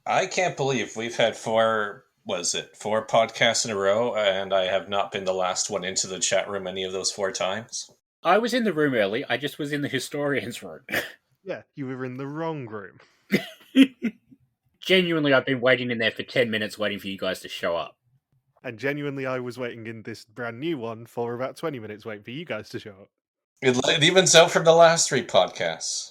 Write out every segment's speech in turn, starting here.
I can't believe we've had four podcasts in a row, and I have not been the last one into the chat room any of those four times. I was in the room early. I just was in the historian's room. Yeah, you were in the wrong room. Genuinely, I've been waiting in there for 10 minutes waiting for you guys to show up. And genuinely, I was waiting in this brand new one for about 20 minutes waiting for you guys to show up. It evens out from the last three podcasts.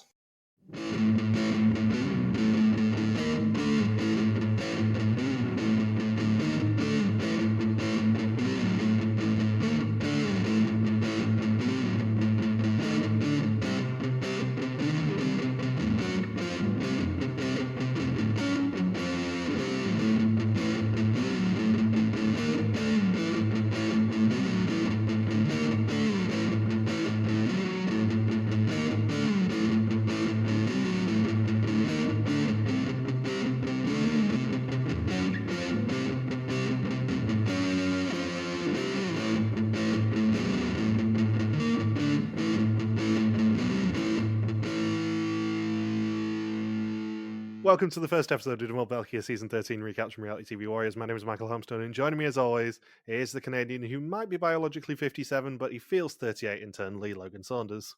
Welcome to the first episode of the Mol België Season 13 recaps from Reality TV Warriors. My name is Michael Harmstone, and joining me as always is the Canadian who might be biologically 57, but he feels 38 internally, Logan Saunders.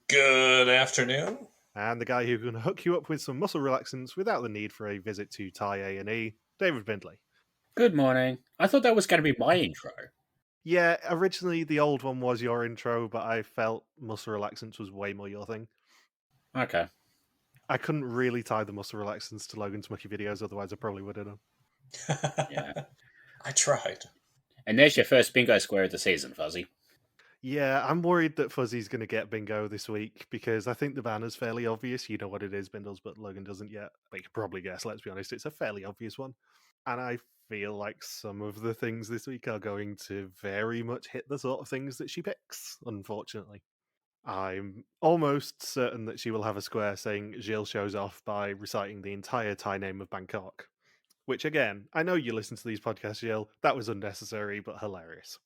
Good afternoon. And the guy who can hook you up with some muscle relaxants without the need for a visit to Thai A&E, David Bindley. Good morning. I thought that was going to be my intro. Yeah, originally the old one was your intro, but I felt muscle relaxants was way more your thing. Okay. I couldn't really tie the muscle relaxants to Logan's Mucky videos, otherwise I probably would have done. Yeah. I tried. And there's your first bingo square of the season, Fuzzy. Yeah, I'm worried that Fuzzy's going to get bingo this week because I think the banner's fairly obvious. You know what it is, Bindles, but Logan doesn't yet. But you can probably guess, let's be honest, it's a fairly obvious one. And I feel like some of the things this week are going to very much hit the sort of things that she picks, unfortunately. I'm almost certain that she will have a square saying Gilles shows off by reciting the entire Thai name of Bangkok. Which, again, I know you listen to these podcasts, Gilles. That was unnecessary, but hilarious.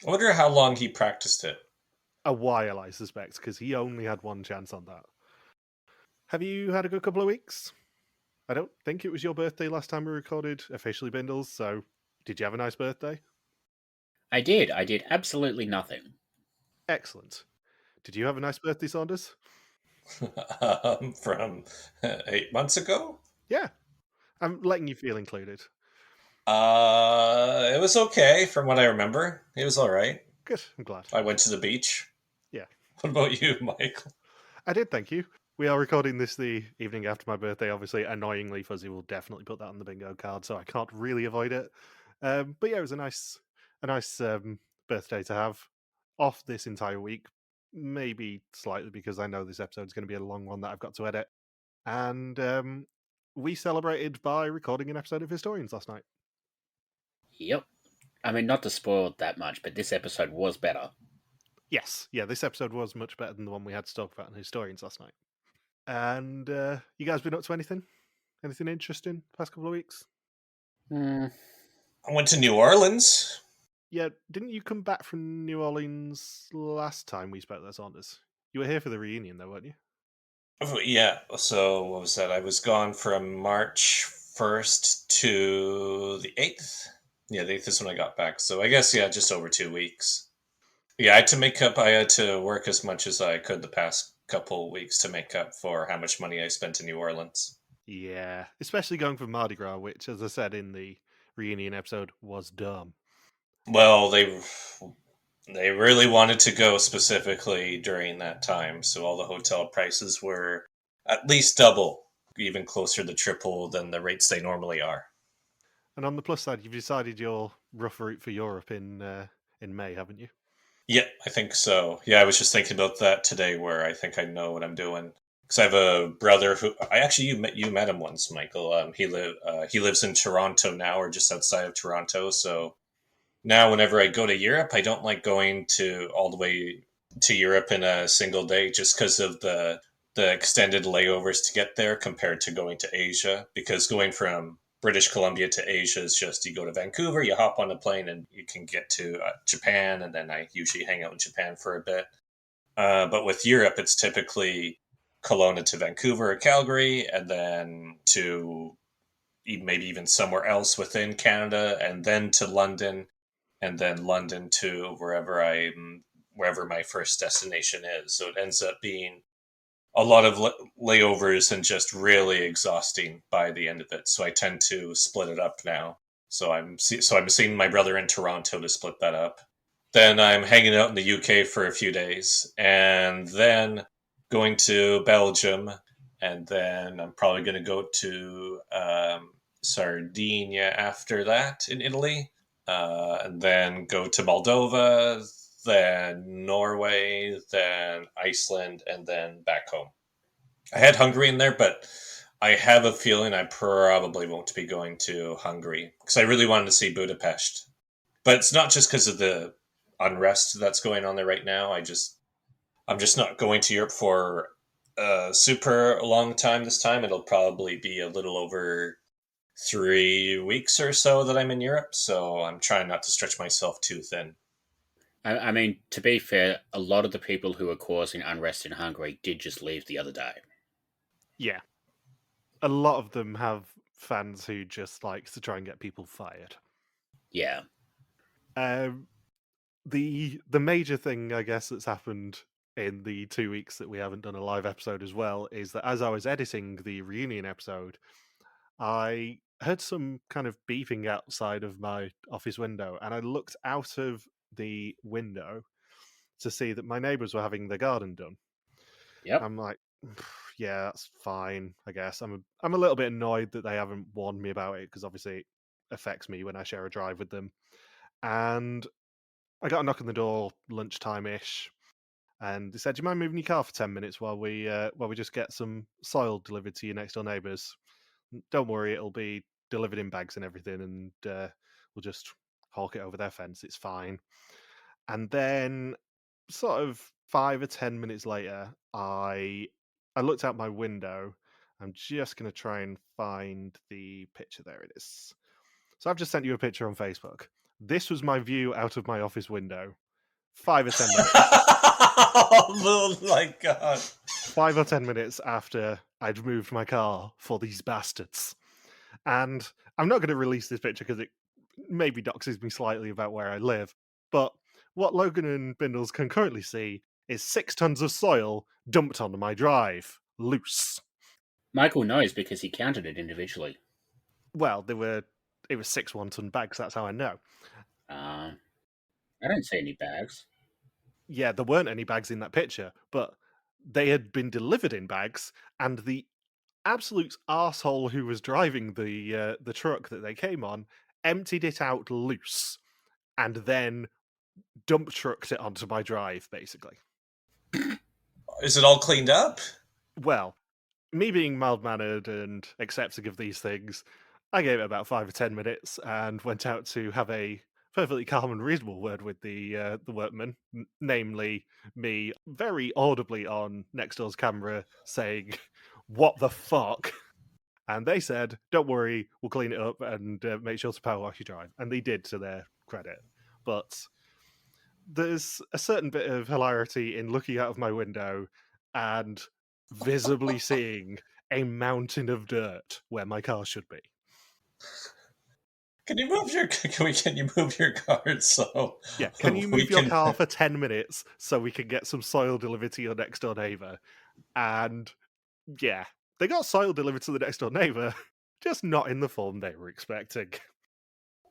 I wonder how long he practiced it. A while, I suspect, because he only had one chance on that. Have you had a good couple of weeks? I don't think it was your birthday last time we recorded officially, Bindles, so did you have a nice birthday? I did. I did absolutely nothing. Excellent. Did you have a nice birthday, Saunders? From 8 months ago? Yeah. I'm letting you feel included. It was okay from what I remember. It was all right. Good, I'm glad. I went to the beach. Yeah. What about you, Michael? I did, thank you. We are recording this the evening after my birthday, obviously. Annoyingly, Fuzzy will definitely put that on the bingo card, so I can't really avoid it. But yeah, it was a nice birthday to have. Off this entire week, maybe slightly because I know this episode's going to be a long one that I've got to edit. And we celebrated by recording an episode of Historians last night. Yep. I mean, not to spoil that much, but this episode was better. Yes, yeah, this episode was much better than the one we had to talk about in Historians last night. And you guys been up to anything? Anything interesting the past couple of weeks? I went to New Orleans. Yeah, didn't you come back from New Orleans last time we spoke there, Saunders? You were here for the reunion, though, weren't you? Oh, yeah, so what was that? I was gone from March 1st to the 8th. Yeah, the 8th is when I got back. So I guess, yeah, just over 2 weeks. Yeah, I had to make up. I had to work as much as I could the past couple weeks to make up for how much money I spent in New Orleans. Yeah, especially going for Mardi Gras, which, as I said in the reunion episode, was dumb. Well, they really wanted to go specifically during that time, so all the hotel prices were at least double, even closer to triple than the rates they normally are. And on the plus side, you've decided your rough route for Europe in May, haven't you? Yeah, I think so. Yeah, I was just thinking about that today, where I think I know what I'm doing. Because I have a brother who you met him once, Michael. He lives in Toronto now, or just outside of Toronto. So now, whenever I go to Europe, I don't like going to all the way to Europe in a single day, just because of the extended layovers to get there compared to going to Asia. Because going from British Columbia to Asia is just you go to Vancouver, you hop on a plane, and you can get to Japan, and then I usually hang out in Japan for a bit. But with Europe, it's typically Kelowna to Vancouver or Calgary, and then to maybe even somewhere else within Canada, and then to London, and then London to wherever my first destination is. So it ends up being a lot of layovers and just really exhausting by the end of it. So I tend to split it up now. So I'm seeing my brother in Toronto to split that up. Then I'm hanging out in the UK for a few days, and then going to Belgium, and then I'm probably going to go to Sardinia after that in Italy, and then go to Moldova, then Norway, then Iceland, and then back home. I had Hungary in there, but I have a feeling I probably won't be going to Hungary because I really wanted to see Budapest. But it's not just because of the unrest that's going on there right now. I'm just not going to Europe for a super long time this time. It'll probably be a little over 3 weeks or so that I'm in Europe, so I'm trying not to stretch myself too thin. I mean, to be fair, a lot of the people who are causing unrest in Hungary did just leave the other day. Yeah. A lot of them have fans who just like to try and get people fired. Yeah. The major thing, I guess, that's happened in the 2 weeks that we haven't done a live episode as well is that as I was editing the reunion episode, I heard some kind of beeping outside of my office window, and I looked out of the window to see that my neighbours were having their garden done. Yep. I'm like, yeah, that's fine, I guess. I'm a little bit annoyed that they haven't warned me about it because obviously it affects me when I share a drive with them. And I got a knock on the door lunchtime-ish, and they said, "Do you mind moving your car for 10 minutes while we just get some soil delivered to your next door neighbours? Don't worry, it'll be delivered in bags and everything, and we'll just hawk it over their fence. It's fine." And then, sort of 5 or 10 minutes later, I looked out my window. I'm just going to try and find the picture. There it is. So I've just sent you a picture on Facebook. This was my view out of my office window 5 or 10 minutes. Oh my god. 5 or 10 minutes after I'd moved my car for these bastards. And I'm not going to release this picture because it maybe doxes me slightly about where I live. But what Logan and Bindles can currently see is 6 tons of soil dumped onto my drive, loose. Michael knows because he counted it individually. Well, it was 6 1-ton bags, that's how I know. I don't see any bags. Yeah, there weren't any bags in that picture, but they had been delivered in bags, and the absolute arsehole who was driving the truck that they came on emptied it out loose and then dump trucked it onto my drive, basically. Is it all cleaned up? Well, me being mild-mannered and accepting of these things, I gave it about 5 or 10 minutes and went out to have a perfectly calm and reasonable word with the workman, namely me very audibly on next door's camera saying, "What the fuck?" And they said, "Don't worry, we'll clean it up and make sure to power wash your drive." And they did, to their credit. But there's a certain bit of hilarity in looking out of my window and visibly seeing a mountain of dirt where my car should be. Can you move your car so Yeah, can you move we your can car for 10 minutes so we can get some soil delivered to your next door neighbour? And yeah, they got soil delivered to the next door neighbour, just not in the form they were expecting.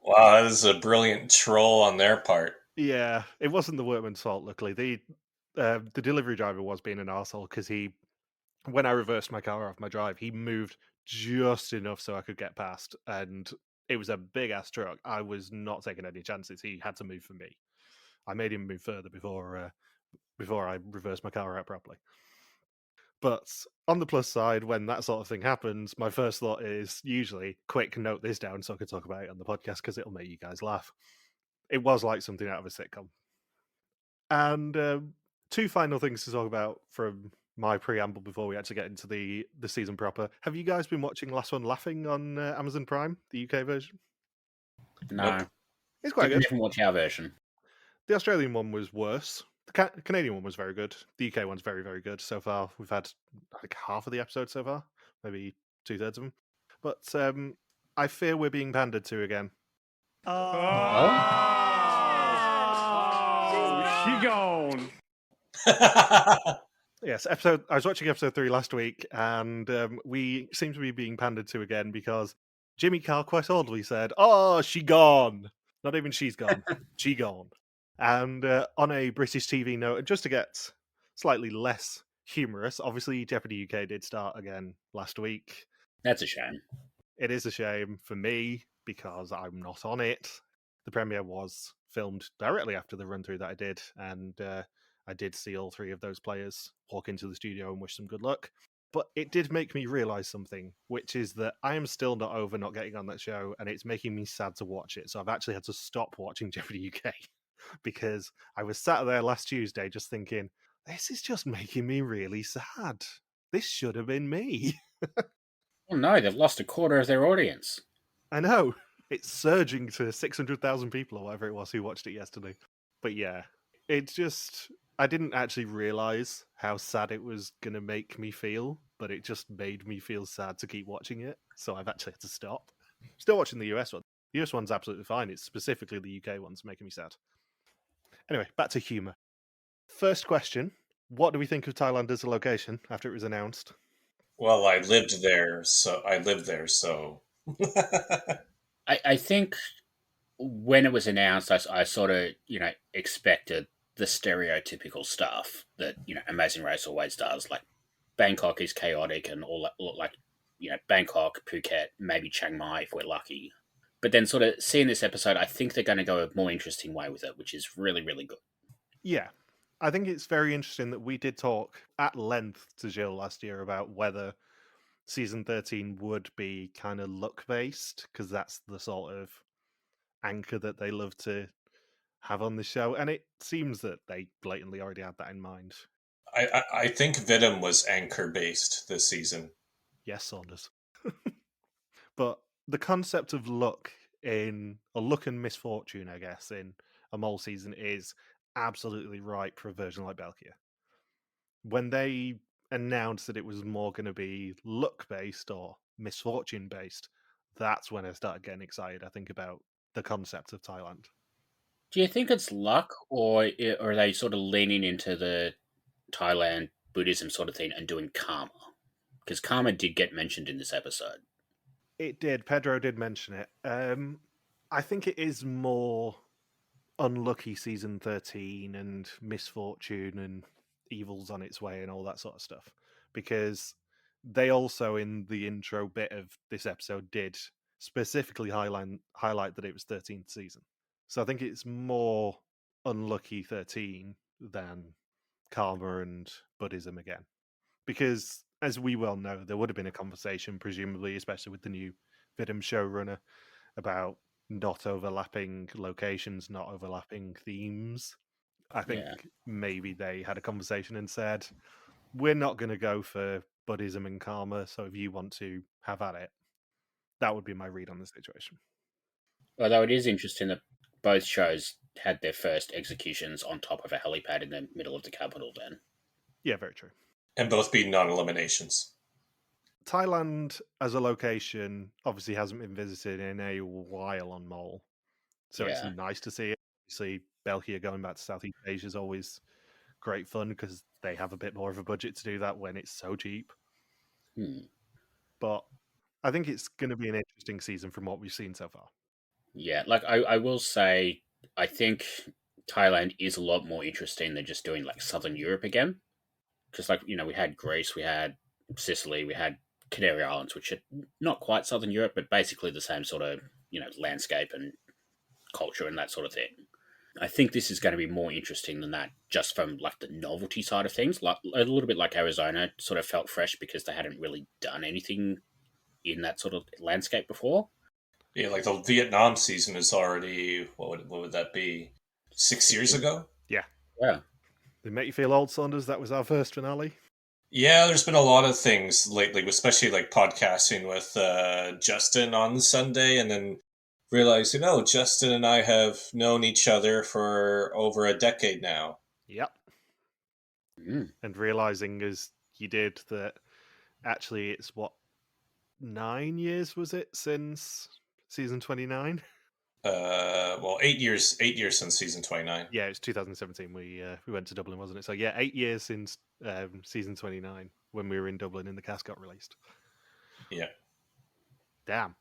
Wow, that is a brilliant troll on their part. Yeah, it wasn't the workman's fault, luckily. The delivery driver was being an arsehole because when I reversed my car off my drive, he moved just enough so I could get past, and it was a big ass truck. I was not taking any chances. He had to move for me. I made him move further before I reversed my car out properly. But on the plus side, when that sort of thing happens, my first thought is usually, quick, note this down so I can talk about it on the podcast because it'll make you guys laugh. It was like something out of a sitcom. And 2 final things to talk about from my preamble before we actually get into the season proper. Have you guys been watching Last One Laughing on Amazon Prime, the UK version? No. Nope. It's quite Didn't good. even watch our version. The Australian one was worse. The Canadian one was very good. The UK one's very, very good so far. We've had like half of the episodes so far, maybe 2/3 of them. But I fear we're being pandered to again. She gone. Yes, I was watching episode 3 last week, and we seem to be being pandered to again because Jimmy Carr quite audibly said, "Oh, she gone." Not even she's gone, she gone. And on a British TV note, just to get slightly less humorous, obviously Jeopardy UK did start again last week. That's a shame. It is a shame for me because I'm not on it. The premiere was filmed directly after the run through that I did, and I did see all 3 of those players walk into the studio and wish them good luck. But it did make me realise something, which is that I am still not over not getting on that show, and it's making me sad to watch it. So I've actually had to stop watching Jeopardy UK because I was sat there last Tuesday just thinking, this is just making me really sad. This should have been me. Oh no, they've lost a quarter of their audience. I know. It's surging to 600,000 people or whatever it was who watched it yesterday. But yeah, it's just... I didn't actually realise how sad it was going to make me feel, but it just made me feel sad to keep watching it, so I've actually had to stop. Still watching the US one. The US one's absolutely fine. It's specifically the UK one's making me sad. Anyway, back to humour. First question. What do we think of Thailand as a location after it was announced? Well, I lived there, so... I think when it was announced, I sort of, expected the stereotypical stuff that, Amazing Race always does. Like, Bangkok is chaotic and all that, like, Bangkok, Phuket, maybe Chiang Mai if we're lucky. But then sort of seeing this episode, I think they're going to go a more interesting way with it, which is really, really good. Yeah. I think it's very interesting that we did talk at length to Gilles last year about whether season 13 would be kind of luck-based, because that's the sort of anchor that they love to have on the show, and it seems that they blatantly already had that in mind. I think Vidum was anchor-based this season. Yes, Saunders. But the concept of luck and misfortune, I guess, in a Mole season is absolutely right for a version like België. When they announced that it was more going to be luck-based or misfortune-based, that's when I started getting excited, I think, about the concept of Thailand. Do you think it's luck, or are they sort of leaning into the Thailand Buddhism sort of thing and doing karma? Because karma did get mentioned in this episode. It did. Pedro did mention it. I think it is more unlucky season 13 and misfortune and evils on its way and all that sort of stuff. Because they also, in the intro bit of this episode, did specifically highlight that it was 13th season. So I think it's more unlucky 13 than karma and Buddhism again. Because, as we well know, there would have been a conversation, presumably, especially with the new Vidum showrunner, about not overlapping locations, not overlapping themes. I think maybe they had a conversation and said, we're not going to go for Buddhism and karma, so if you want to, have at it. That would be my read on the situation. Although it is interesting that both shows had their first executions on top of a helipad in the middle of the capital then. Yeah, very true. And both being non-eliminations. Thailand as a location obviously hasn't been visited in a while on Mole. So it's nice to see it. Obviously, België going back to Southeast Asia is always great fun because they have a bit more of a budget to do that when it's so cheap. But I think it's going to be an interesting season from what we've seen so far. Yeah, like I will say, I think Thailand is a lot more interesting than just doing like Southern Europe again. Because like, we had Greece, we had Sicily, we had Canary Islands, which are not quite Southern Europe, but basically the same sort of, landscape and culture and that sort of thing. I think this is going to be more interesting than that, just from like the novelty side of things. Like a little bit like Arizona, sort of felt fresh because they hadn't really done anything in that sort of landscape before. Yeah, like the Vietnam season is already, what would that be, 6 years ago? Yeah. Yeah. Did it make you feel old, Saunders? That was our first finale. Yeah, there's been a lot of things lately, especially like podcasting with Justin on Sunday, and then realizing, Justin and I have known each other for over a decade now. Yep. And realizing as you did that actually it's what 9 years, was it, since season 29? Well, 8 years. 8 years since season 29. Yeah, it's 2017. We went to Dublin, wasn't it? So yeah, 8 years since season 29 when we were in Dublin and the cast got released. Yeah. Damn.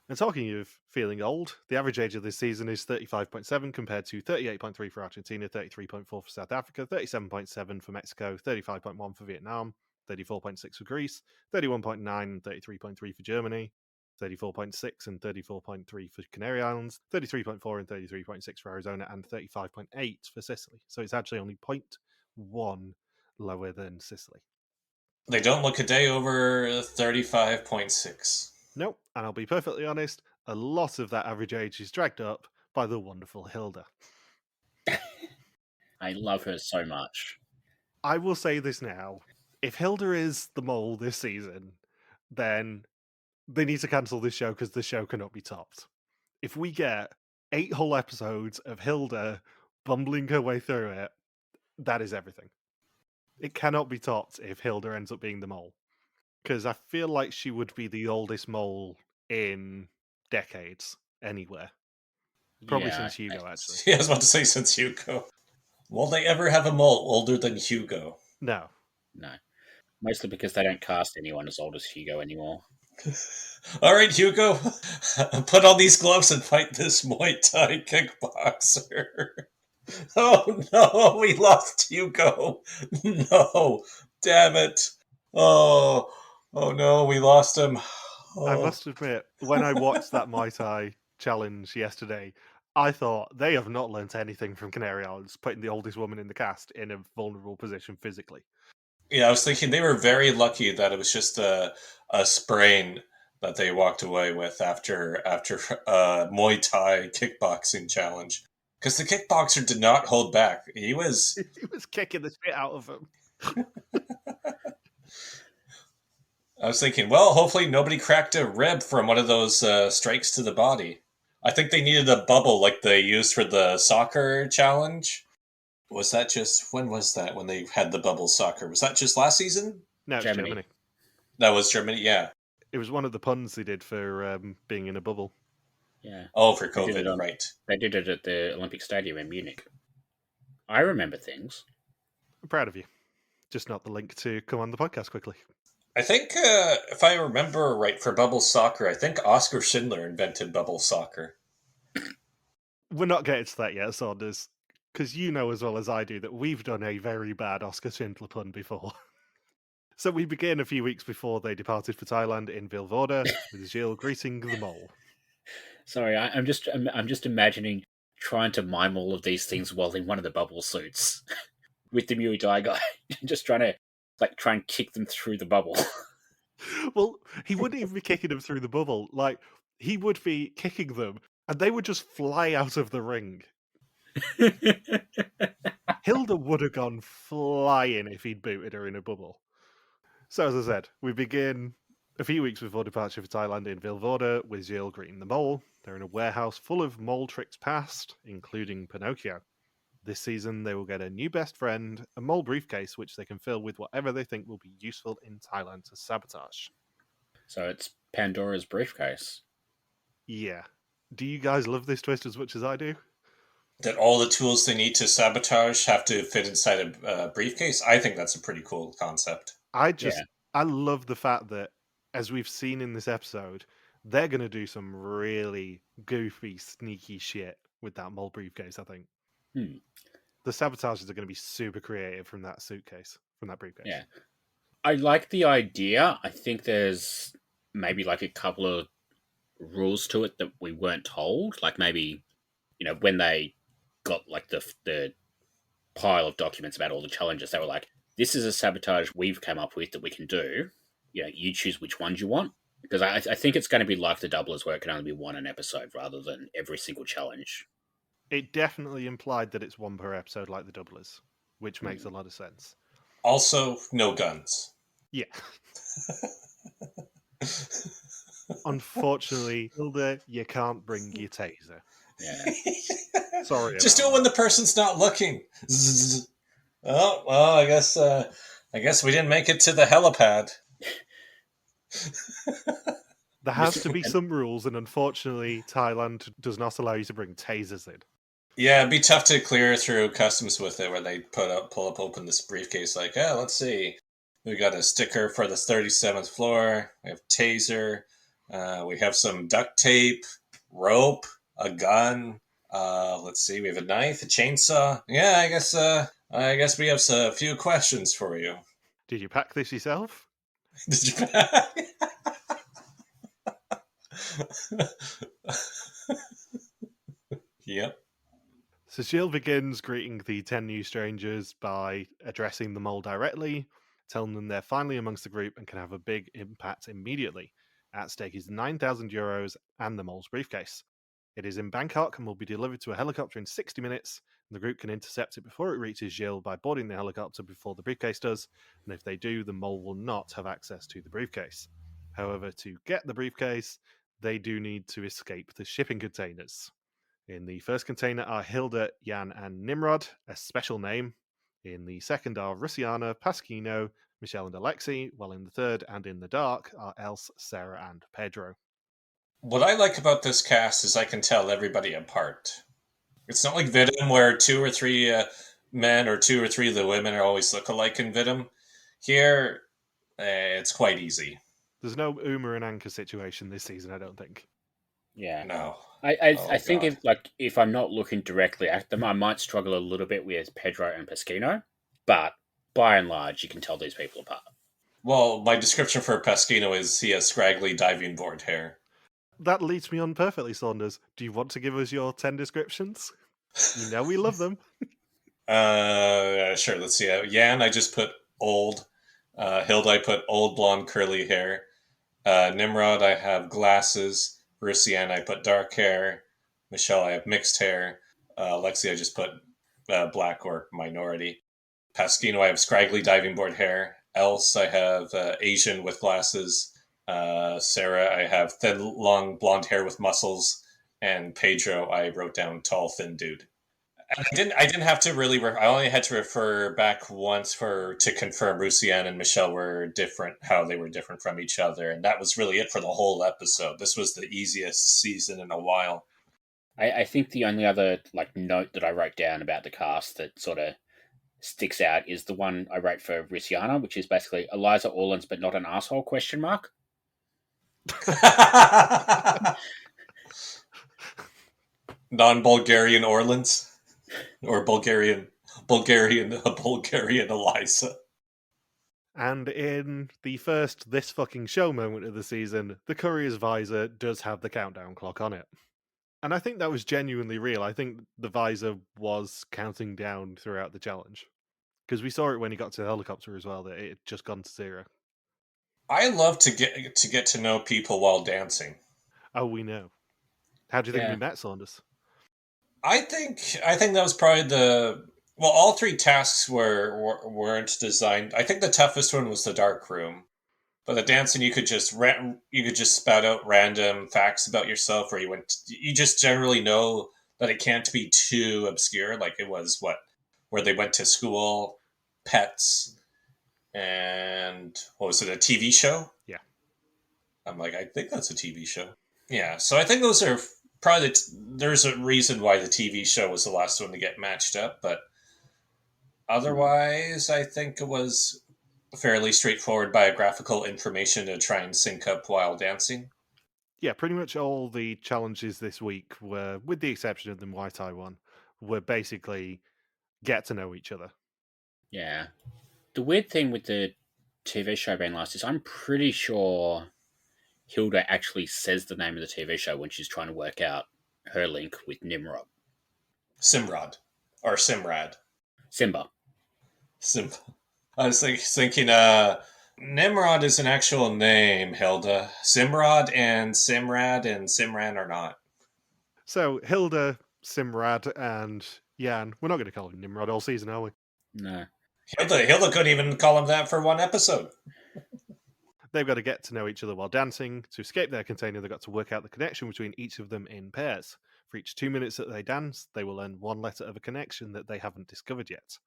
And talking of feeling old, the average age of this season is 35.7 compared to 38.3 for Argentina, 33.4 for South Africa, 37.7 for Mexico, 35.1 for Vietnam, 34.6 for Greece, 31.9 and 33.3 for Germany, 34.6 and 34.3 for Canary Islands, 33.4 and 33.6 for Arizona, and 35.8 for Sicily. So it's actually only 0.1 lower than Sicily. They don't look a day over 35.6. Nope, and I'll be perfectly honest, a lot of that average age is dragged up by the wonderful Hilde. I love her so much. I will say this now. If Hilde is the mole this season, then they need to cancel this show because the show cannot be topped. If we get 8 whole episodes of Hilde bumbling her way through it, that is everything. It cannot be topped if Hilde ends up being the mole. Because I feel like she would be the oldest mole in decades anywhere. Probably since Hugo, actually. Yeah, I was about to say since Hugo. Will they ever have a mole older than Hugo? No. No. Mostly because they don't cast anyone as old as Hugo anymore. All right, Hugo, put on these gloves and fight this Muay Thai kickboxer. Oh no, we lost Hugo. No, damn it. Oh no, we lost him. Oh. I must admit, when I watched that Muay Thai challenge yesterday, I thought they have not learnt anything from Canary Islands, putting the oldest woman in the cast in a vulnerable position physically. Yeah, I was thinking they were very lucky that it was just a sprain that they walked away with after Muay Thai kickboxing challenge. Because the kickboxer did not hold back. He was kicking the shit out of him. I was thinking, well, hopefully nobody cracked a rib from one of those strikes to the body. I think they needed a bubble like they used for the soccer challenge. Was that just... When was that, when they had the bubble soccer? Was that just last season? No, it's Germany. That was Germany, yeah. It was one of the puns they did for being in a bubble. Yeah. Oh, for COVID, right. They did it at the Olympic Stadium in Munich. I remember things. I'm proud of you. Just not the link to come on the podcast quickly. I think, if I remember right, for bubble soccer, I think Oscar Schindler invented bubble soccer. We're not getting to that yet, Saunders, because you know as well as I do that we've done a very bad Oscar Schindler pun before. So we begin a few weeks before they departed for Thailand in Vilvoorde, with Gilles greeting the mole. Sorry, I'm just imagining trying to mime all of these things while in one of the bubble suits with the Muay Thai guy, just trying to try and kick them through the bubble. Well, he wouldn't even be kicking them through the bubble. He would be kicking them, and they would just fly out of the ring. Hilde would have gone flying if he'd booted her in a bubble. So, as I said, we begin a few weeks before departure for Thailand in Vilvoorde with Gilles greeting the mole. They're in a warehouse full of mole tricks past, including Pinocchio. This season, they will get a new best friend, a mole briefcase, which they can fill with whatever they think will be useful in Thailand to sabotage. So it's Pandora's briefcase. Yeah. Do you guys love this twist as much as I do? That all the tools they need to sabotage have to fit inside a briefcase? I think that's a pretty cool concept. I love the fact that, as we've seen in this episode, they're going to do some really goofy, sneaky shit with that mole briefcase, I think. The sabotages are going to be super creative from that suitcase, from that briefcase. Yeah. I like the idea. I think there's maybe a couple of rules to it that we weren't told. Maybe, when they got the pile of documents about all the challenges, they were like, this is a sabotage we've come up with that we can do. You choose which ones you want. Because I think it's going to be like the doublers where it can only be one an episode rather than every single challenge. It definitely implied that it's one per episode like the doublers, which makes a lot of sense. Also, no guns. Yeah. Unfortunately, Hilde, you can't bring your taser. Yeah. Sorry. Just do it when the person's not looking. Oh, well, I guess we didn't make it to the helipad. There has to be some rules, and unfortunately, Thailand does not allow you to bring tasers in. Yeah, it'd be tough to clear through customs with it, where they pull up, open this briefcase, like, oh, let's see. We got a sticker for the 37th floor. We have taser. We have some duct tape, rope, a gun. Let's see. We have a knife, a chainsaw. Yeah, I guess we have a few questions for you. Did you pack this yourself? Did you pack? Yep. So Gilles begins greeting the 10 new strangers by addressing them all directly, telling them they're finally amongst the group and can have a big impact immediately. At stake is €9,000 and the mole's briefcase. It is in Bangkok and will be delivered to a helicopter in 60 minutes. The group can intercept it before it reaches Gilles by boarding the helicopter before the briefcase does, and if they do, the mole will not have access to the briefcase. However, to get the briefcase, they do need to escape the shipping containers. In the first container are Hilde, Jan, and Nimrod, a special name. In the second are Rusiana, Pasquino, Michelle, and Alexei, while in the third and in the dark are Else, Sarah, and Pedro. What I like about this cast is I can tell everybody apart. It's not like Vidum, where two or three men or two or three of the women are always look alike in Vidum. Here, it's quite easy. There's no Uma and Anka situation this season, I don't think. Yeah. No. I think if I'm not looking directly at them, I might struggle a little bit with Pedro and Pasquino, but by and large, you can tell these people apart. Well, my description for Pasquino is he has scraggly diving board hair. That leads me on perfectly, Saunders. Do you want to give us your 10 descriptions? You know we love them. Sure, let's see. Jan, I just put old. Hilde, I put old blonde curly hair. Nimrod, I have glasses. Rusian, I put dark hair. Michelle, I have mixed hair. Lexi, I just put black or minority. Pasquino, I have scraggly diving board hair. Else, I have Asian with glasses. Sarah, I have thin, long blonde hair with muscles. And Pedro, I wrote down tall, thin dude. And I didn't have to really. I only had to refer back once to confirm Rusian and Michelle were different, how they were different from each other, and that was really it for the whole episode. This was the easiest season in a while. I think the only other note that I wrote down about the cast that sort of sticks out is the one I wrote for Rusiana, which is basically Eliza Orleans, but not an asshole ? Non-Bulgarian Orleans. Or Bulgarian Eliza. And in the first this fucking show moment of the season, the courier's visor does have the countdown clock on it. And I think that was genuinely real. I think the visor was counting down throughout the challenge. Because we saw it when he got to the helicopter as well, that it had just gone to 0. I love to get to know people while dancing. Oh, we know. How do you think we met, Saunders? I think that was probably all three tasks weren't designed. I think the toughest one was the dark room, but the dancing you could just spout out random facts about yourself, or you just generally know that it can't be too obscure. Like it was where they went to school, pets, and what was it, a TV show? Yeah, I'm like, I think that's a TV show. Yeah, so I think those are. Probably there's a reason why the TV show was the last one to get matched up, but otherwise, I think it was fairly straightforward biographical information to try and sync up while dancing. Yeah, pretty much all the challenges this week were, with the exception of the Muay Thai one, were basically get to know each other. Yeah. The weird thing with the TV show being last is I'm pretty sure Hilde actually says the name of the TV show when she's trying to work out her link with Nimrod. Simrad. Or Simrad. Simba. I was thinking Nimrod is an actual name, Hilde. Simrad and Simran are not. So, Hilde, Simrad, and Jan, we're not going to call him Nimrod all season, are we? No. Hilde couldn't even call him that for one episode. They've got to get to know each other while dancing. To escape their container, they've got to work out the connection between each of them in pairs. For each 2 minutes that they dance, they will learn one letter of a connection that they haven't discovered yet.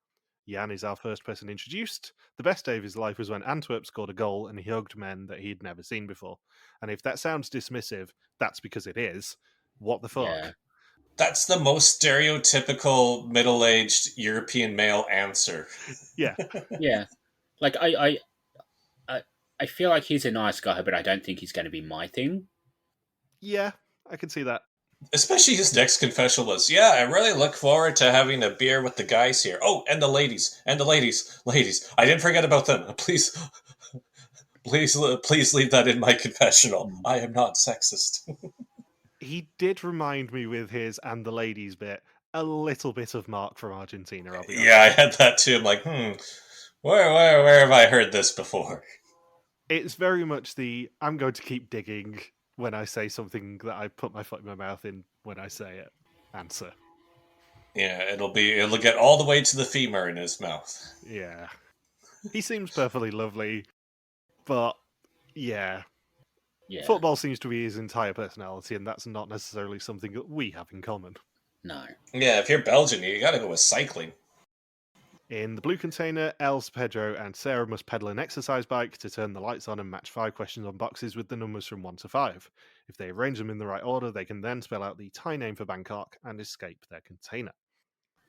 Jan is our first person introduced. The best day of his life was when Antwerp scored a goal and he hugged men that he'd never seen before. And if that sounds dismissive, that's because it is. What the fuck? Yeah. That's the most stereotypical middle-aged European male answer. Yeah. Yeah. Like, I feel like he's a nice guy, but I don't think he's going to be my thing. Yeah, I can see that. Especially his next confession was, yeah, I really look forward to having a beer with the guys here. Oh, and the ladies. Ladies. I didn't forget about them. Please leave that in my confessional. I am not sexist. He did remind me with his and the ladies bit a little bit of Mark from Argentina, I'll be honest. Yeah, I had that too. I'm like, where have I heard this before? It's very much the I'm going to keep digging when I say something that I put my foot in my mouth in when I say it answer. Yeah, it'll get all the way to the femur in his mouth. Yeah. He seems perfectly lovely, but yeah. Football seems to be his entire personality, and that's not necessarily something that we have in common. No. Yeah, if you're Belgian, you gotta go with cycling. In the blue container, Els, Pedro, and Sarah must pedal an exercise bike to turn the lights on and match 5 questions on boxes with the numbers from 1 to 5. If they arrange them in the right order, they can then spell out the Thai name for Bangkok and escape their container.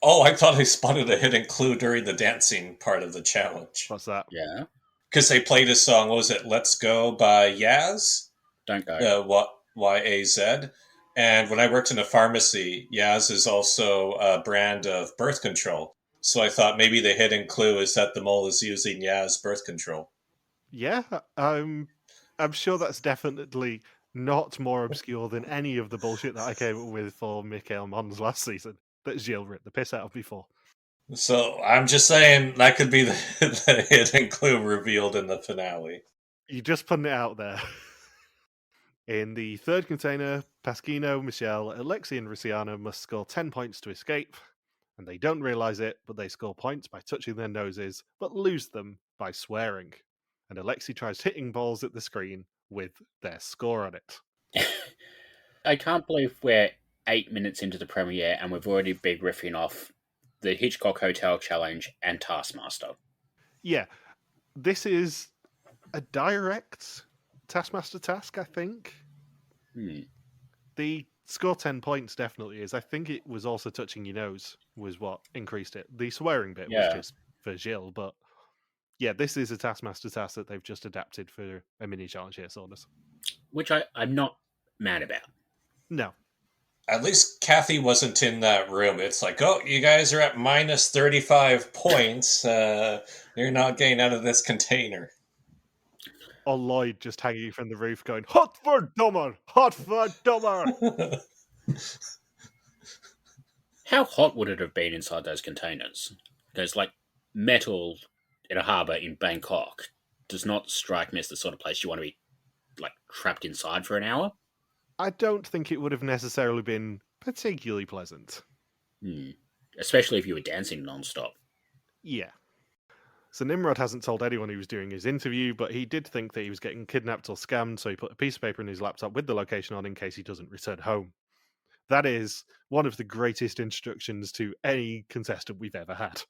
Oh, I thought I spotted a hidden clue during the dancing part of the challenge. What's that? Yeah. Because they played a song, what was it, Let's Go by Yaz? Don't go. Y-A-Z. And when I worked in a pharmacy, Yaz is also a brand of birth control. So I thought maybe the hidden clue is that the mole is using Yaz birth control. Yeah, I'm sure that's definitely not more obscure than any of the bullshit that I came up with for Michael Mons last season that Gilles ripped the piss out of before. So I'm just saying that could be the hidden clue revealed in the finale. You're just putting it out there. In the third container, Pasquino, Michelle, Alexi, and Riciano must score 10 points to escape. And they don't realise it, but they score points by touching their noses, but lose them by swearing. And Alexi tries hitting balls at the screen with their score on it. I can't believe we're 8 minutes into the premiere and we've already been riffing off the Hitchcock Hotel Challenge and Taskmaster. Yeah, this is a direct Taskmaster task, I think. The score 10 points definitely is. I think it was also touching your nose was what increased it. The swearing bit was just for Gilles, but yeah, this is a Taskmaster task that they've just adapted for a mini challenge here, sort of. Which I'm not mad about. No. At least Kathy wasn't in that room. It's like, oh, you guys are at minus 35 points. You're not getting out of this container. Or Lloyd just hanging from the roof going, hot for dumber! Hot for dumber! How hot would it have been inside those containers? Because, like, metal in a harbour in Bangkok does not strike me as the sort of place you want to be, like, trapped inside for an hour. I don't think it would have necessarily been particularly pleasant. Especially if you were dancing non-stop. Yeah. So Nimrod hasn't told anyone he was doing his interview, but he did think that he was getting kidnapped or scammed, so he put a piece of paper in his laptop with the location on in case he doesn't return home. That is one of the greatest instructions to any contestant we've ever had.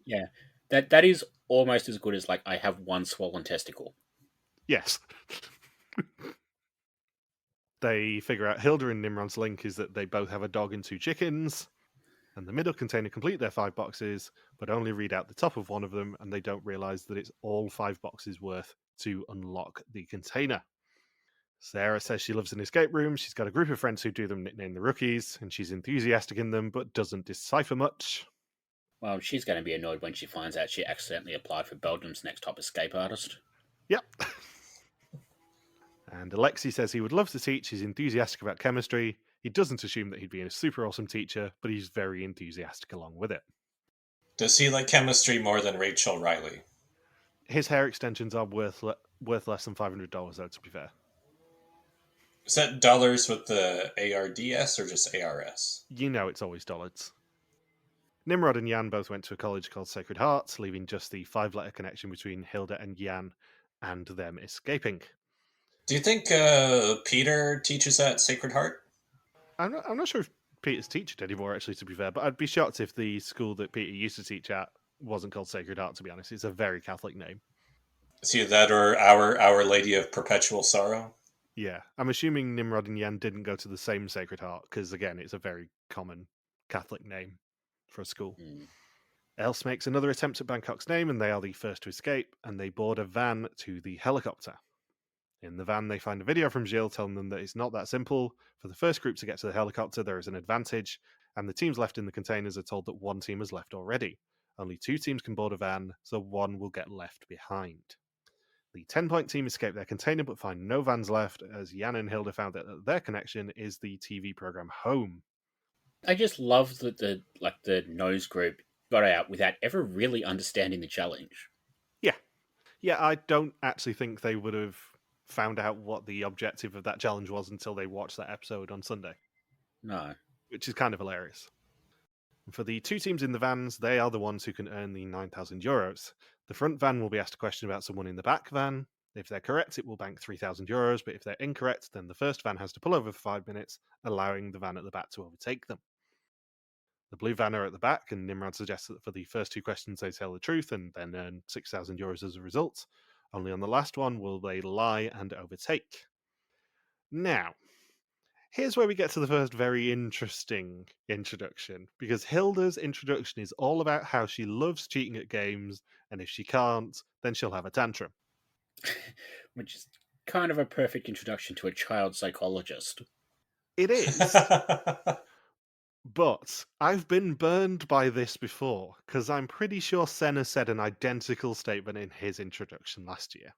Yeah. That is almost as good as, like, I have one swollen testicle. Yes. They figure out Hilde and Nimrod's link is that they both have a dog and 2 chickens. And the middle container complete their 5 boxes, but only read out the top of one of them, and they don't realise that it's all 5 boxes worth to unlock the container. Sarah says she loves an escape room. She's got a group of friends who do them nicknamed the Rookies, and she's enthusiastic in them, but doesn't decipher much. Well, she's going to be annoyed when she finds out she accidentally applied for Belgium's next top escape artist. Yep. And Alexi says he would love to teach. He's enthusiastic about chemistry. He doesn't assume that he'd be a super awesome teacher, but he's very enthusiastic along with it. Does he like chemistry more than Rachel Riley? His hair extensions are worth less than $500, though, to be fair. Is that dollars with the ARDS or just ARS? You know it's always dollars. Nimrod and Jan both went to a college called Sacred Heart, leaving just the 5-letter connection between Hilde and Jan and them escaping. Do you think Peter teaches at Sacred Heart? I'm not sure if Peter's teaching anymore, actually, to be fair, but I'd be shocked if the school that Peter used to teach at wasn't called Sacred Heart, to be honest. It's a very Catholic name. Is either that or Our Lady of Perpetual Sorrow? Yeah, I'm assuming Nimrod and Yen didn't go to the same Sacred Heart because, again, it's a very common Catholic name for a school. Else makes another attempt at Bangkok's name, and they are the first to escape, and they board a van to the helicopter. In the van, they find a video from Gilles telling them that it's not that simple. For the first group to get to the helicopter, there is an advantage, and the teams left in the containers are told that one team has left already. Only 2 teams can board a van, so 1 will get left behind. The 10-point team escape their container but find no vans left, as Jan and Hilde found that their connection is the TV program Home. I just love that the nose group got out without ever really understanding the challenge. Yeah, I don't actually think they would have found out what the objective of that challenge was until they watched that episode on Sunday. No. Which is kind of hilarious. For the 2 teams in the vans, they are the ones who can earn the €9,000. The front van will be asked a question about someone in the back van. If they're correct, it will bank €3,000, but if they're incorrect, then the first van has to pull over for 5 minutes, allowing the van at the back to overtake them. The blue van are at the back, and Nimrod suggests that for the first 2 questions they tell the truth and then earn €6,000 as a result. Only on the last one will they lie and overtake. Now, here's where we get to the first very interesting introduction, because Hilda's introduction is all about how she loves cheating at games, and if she can't, then she'll have a tantrum. Which is kind of a perfect introduction to a child psychologist. It is. But I've been burned by this before, because I'm pretty sure Senna said an identical statement in his introduction last year.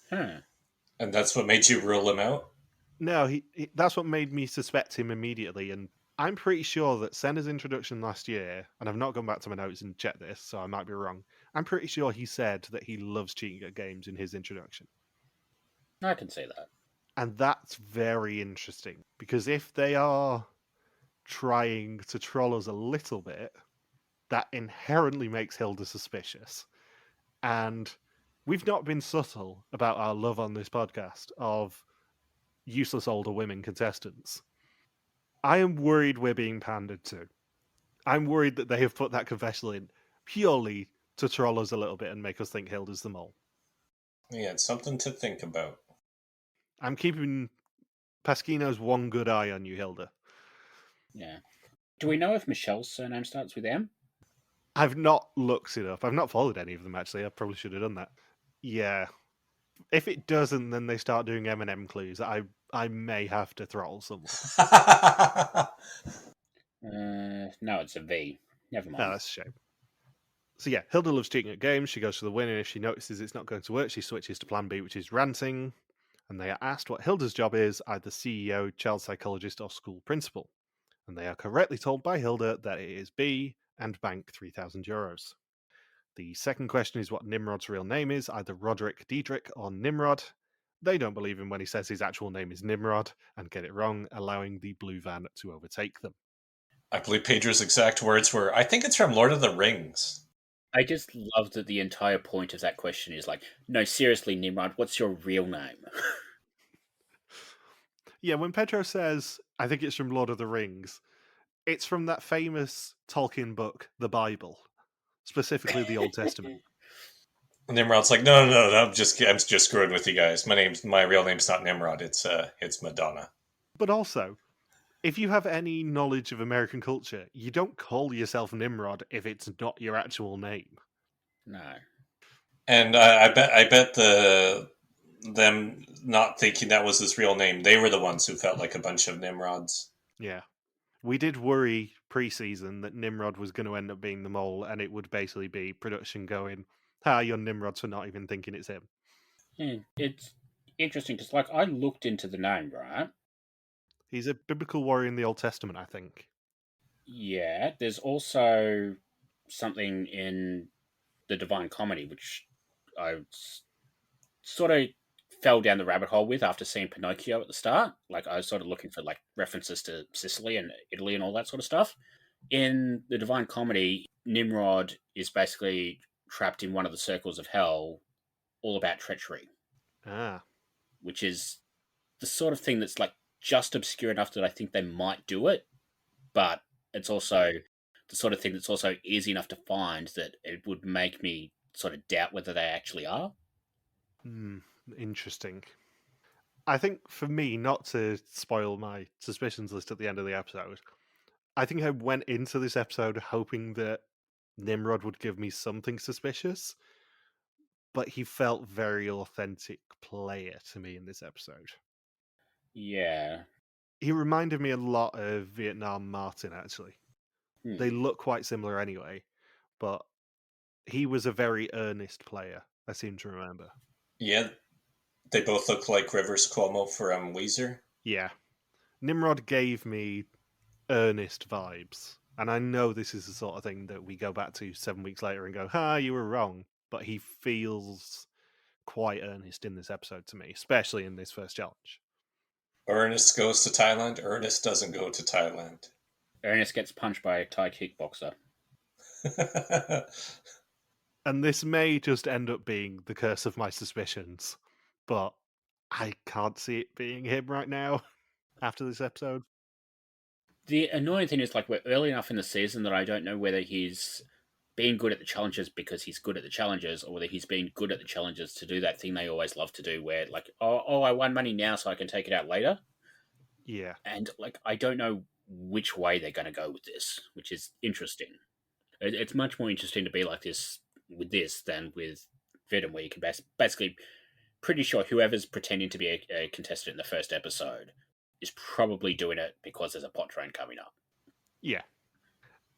Huh. And that's what made you rule him out? No, that's what made me suspect him immediately, and I'm pretty sure that Senna's introduction last year, and I've not gone back to my notes and checked this, so I might be wrong. I'm pretty sure he said that he loves cheating at games in his introduction. I can see that. And that's very interesting, because if they are trying to troll us a little bit, that inherently makes Hilda suspicious. And we've not been subtle about our love on this podcast of useless older women contestants. I am worried we're being pandered to. I'm worried that they have put that confessional in purely to troll us a little bit and make us think Hilda's the mole. Yeah, it's something to think about. I'm keeping Pasquino's one good eye on you, Hilda. Yeah. Do we know if Michelle's surname starts with M? I've not looked it up. I've not followed any of them, actually. I probably should have done that. Yeah. If it doesn't, then they start doing M&M clues. I may have to throttle someone. No, it's a V. Never mind. No, that's a shame. So yeah, Hilda loves cheating at games. She goes for the win, and if she notices it's not going to work, she switches to plan B, which is ranting. And they are asked what Hilda's job is, either CEO, child psychologist, or school principal. And they are correctly told by Hilda that it is B and bank €3,000. The second question is what Nimrod's real name is, either Roderick, Diedrich, or Nimrod. They don't believe him when he says his actual name is Nimrod and get it wrong, allowing the blue van to overtake them. I believe Pedro's exact words were, I think it's from Lord of the Rings. I just love that the entire point of that question is like, no, seriously, Nimrod, what's your real name? Yeah, when Pedro says, I think it's from Lord of the Rings, it's from that famous Tolkien book, the Bible, specifically the Old Testament. And Nimrod's like, no, I'm just screwing with you guys. My real name's not Nimrod. It's Madonna. But also, if you have any knowledge of American culture, you don't call yourself Nimrod if it's not your actual name. No. And I bet them not thinking that was his real name, they were the ones who felt like a bunch of Nimrods. Yeah. We did worry pre-season that Nimrod was going to end up being the mole, and it would basically be production going, you're Nimrod for not even thinking it's him. Yeah, it's interesting because, like, I looked into the name, right? He's a biblical warrior in the Old Testament, I think. Yeah, there's also something in the Divine Comedy, which I sort of fell down the rabbit hole with after seeing Pinocchio at the start. Like, I was sort of looking for, like, references to Sicily and Italy and all that sort of stuff. In the Divine Comedy, Nimrod is basically trapped in one of the circles of hell, all about treachery. Which is the sort of thing that's, like, just obscure enough that I think they might do it, but it's also the sort of thing that's also easy enough to find that it would make me sort of doubt whether they actually are. Interesting. I think for me, not to spoil my suspicions list at the end of the episode, I think I went into this episode hoping that Nimrod would give me something suspicious, but he felt very authentic player to me in this episode. Yeah. He reminded me a lot of Vietnam Martin, actually. They look quite similar anyway, but he was a very earnest player, I seem to remember. Yeah, they both look like Rivers Cuomo from Weezer. Yeah. Nimrod gave me earnest vibes. And I know this is the sort of thing that we go back to 7 weeks later and go, you were wrong. But he feels quite earnest in this episode to me, especially in this first challenge. Ernest goes to Thailand. Ernest doesn't go to Thailand. Ernest gets punched by a Thai kickboxer. And this may just end up being the curse of my suspicions, but I can't see it being him right now after this episode. The annoying thing is, like, we're early enough in the season that I don't know whether he's being good at the challenges because he's good at the challenges, or whether he's being good at the challenges to do that thing they always love to do where, like, oh, I won money now so I can take it out later. Yeah. And, like, I don't know which way they're going to go with this, which is interesting. It's much more interesting to be like this with this than with Vidden, where you can basically pretty sure whoever's pretending to be a contestant in the first episode is probably doing it because there's a pot train coming up. Yeah.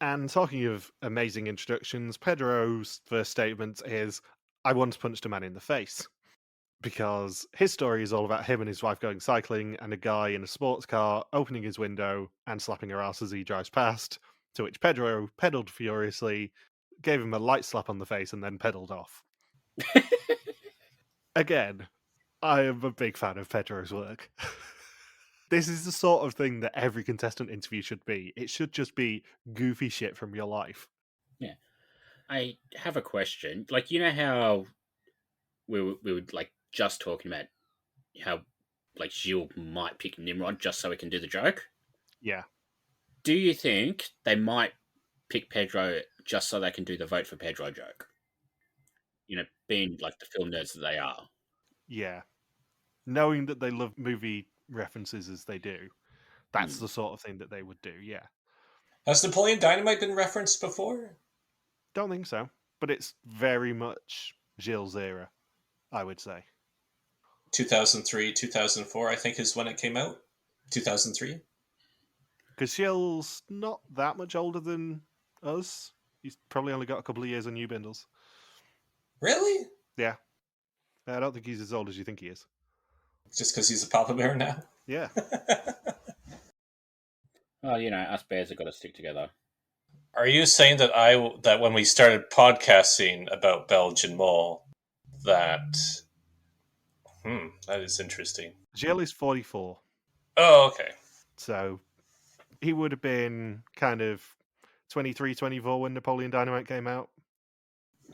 And talking of amazing introductions, Pedro's first statement is, I once punched a man in the face. Because his story is all about him and his wife going cycling and a guy in a sports car opening his window and slapping her ass as he drives past, to which Pedro pedalled furiously, gave him a light slap on the face and then pedalled off. Again, I am a big fan of Pedro's work. This is the sort of thing that every contestant interview should be. It should just be goofy shit from your life. Yeah. I have a question. Like, you know how we were like just talking about how like Gilles might pick Nimrod just so he can do the joke? Yeah. Do you think they might pick Pedro just so they can do the vote for Pedro joke? You know, being like the film nerds that they are. Yeah. Knowing that they love movie references as they do, that's the sort of thing that they would do, yeah. Has Napoleon Dynamite been referenced before? Don't think so, but it's very much Gilles' era, I would say. 2003, 2004, I think is when it came out. 2003? Because Gilles' not that much older than us. He's probably only got a couple of years on you, Bindles. Really? Yeah. I don't think he's as old as you think he is. Just because he's a Papa Bear now? Yeah. Well, you know, us bears have got to stick together. Are you saying that that when we started podcasting about Belgian Mol, that is interesting. Gilles is 44. Oh, okay. So he would have been kind of 23, 24 when Napoleon Dynamite came out.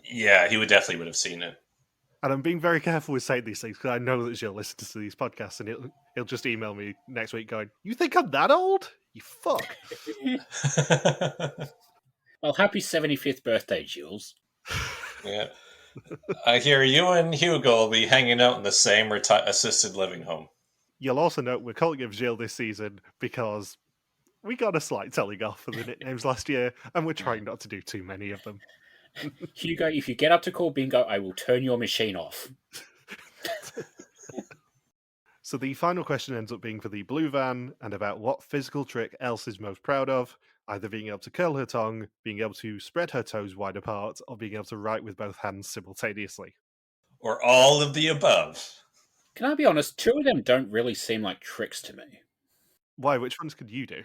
Yeah, he definitely would have seen it. And I'm being very careful with saying these things because I know that Gilles listens to these podcasts and he'll just email me next week going, "You think I'm that old? You fuck." Well, happy 75th birthday, Gilles. Yeah. I hear you and Hugo will be hanging out in the same assisted living home. You'll also note we're calling him Gilles this season because we got a slight telling off for the nicknames last year and we're trying not to do too many of them. Hugo, if you get up to call bingo, I will turn your machine off. So the final question ends up being for the blue van and about what physical trick Else is most proud of, either being able to curl her tongue, being able to spread her toes wide apart, or being able to write with both hands simultaneously. Or all of the above. Can I be honest? Two of them don't really seem like tricks to me. Why? Which ones could you do?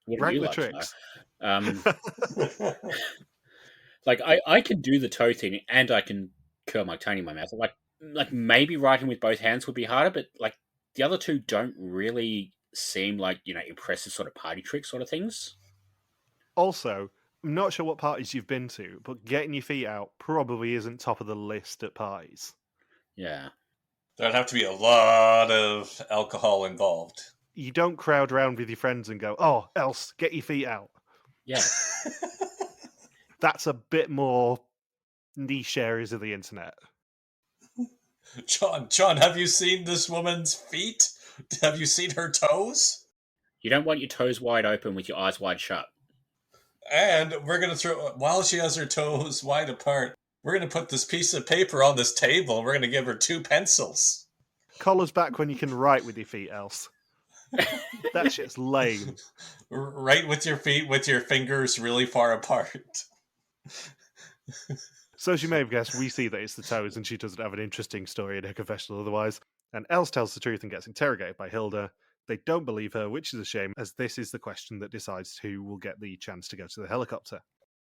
What Rank do you the like tricks. Like I can do the toe thing and I can curl my tongue in my mouth. Like maybe writing with both hands would be harder, but like the other two don't really seem like, you know, impressive sort of party trick sort of things. Also, I'm not sure what parties you've been to, but getting your feet out probably isn't top of the list at parties. Yeah. There'd have to be a lot of alcohol involved. You don't crowd around with your friends and go, "Oh, else, get your feet out." Yeah. That's a bit more niche areas of the internet. John, have you seen this woman's feet? Have you seen her toes? You don't want your toes wide open with your eyes wide shut. And we're going to while she has her toes wide apart, we're going to put this piece of paper on this table. We're going to give her 2 pencils. Collars back when you can write with your feet, else. That shit's lame. Write with your feet with your fingers really far apart. So as you may have guessed, we see that it's the toes and she doesn't have an interesting story in her confessional otherwise. And Else tells the truth and gets interrogated by Hilde. They don't believe her, which is a shame, as this is the question that decides who will get the chance to go to the helicopter.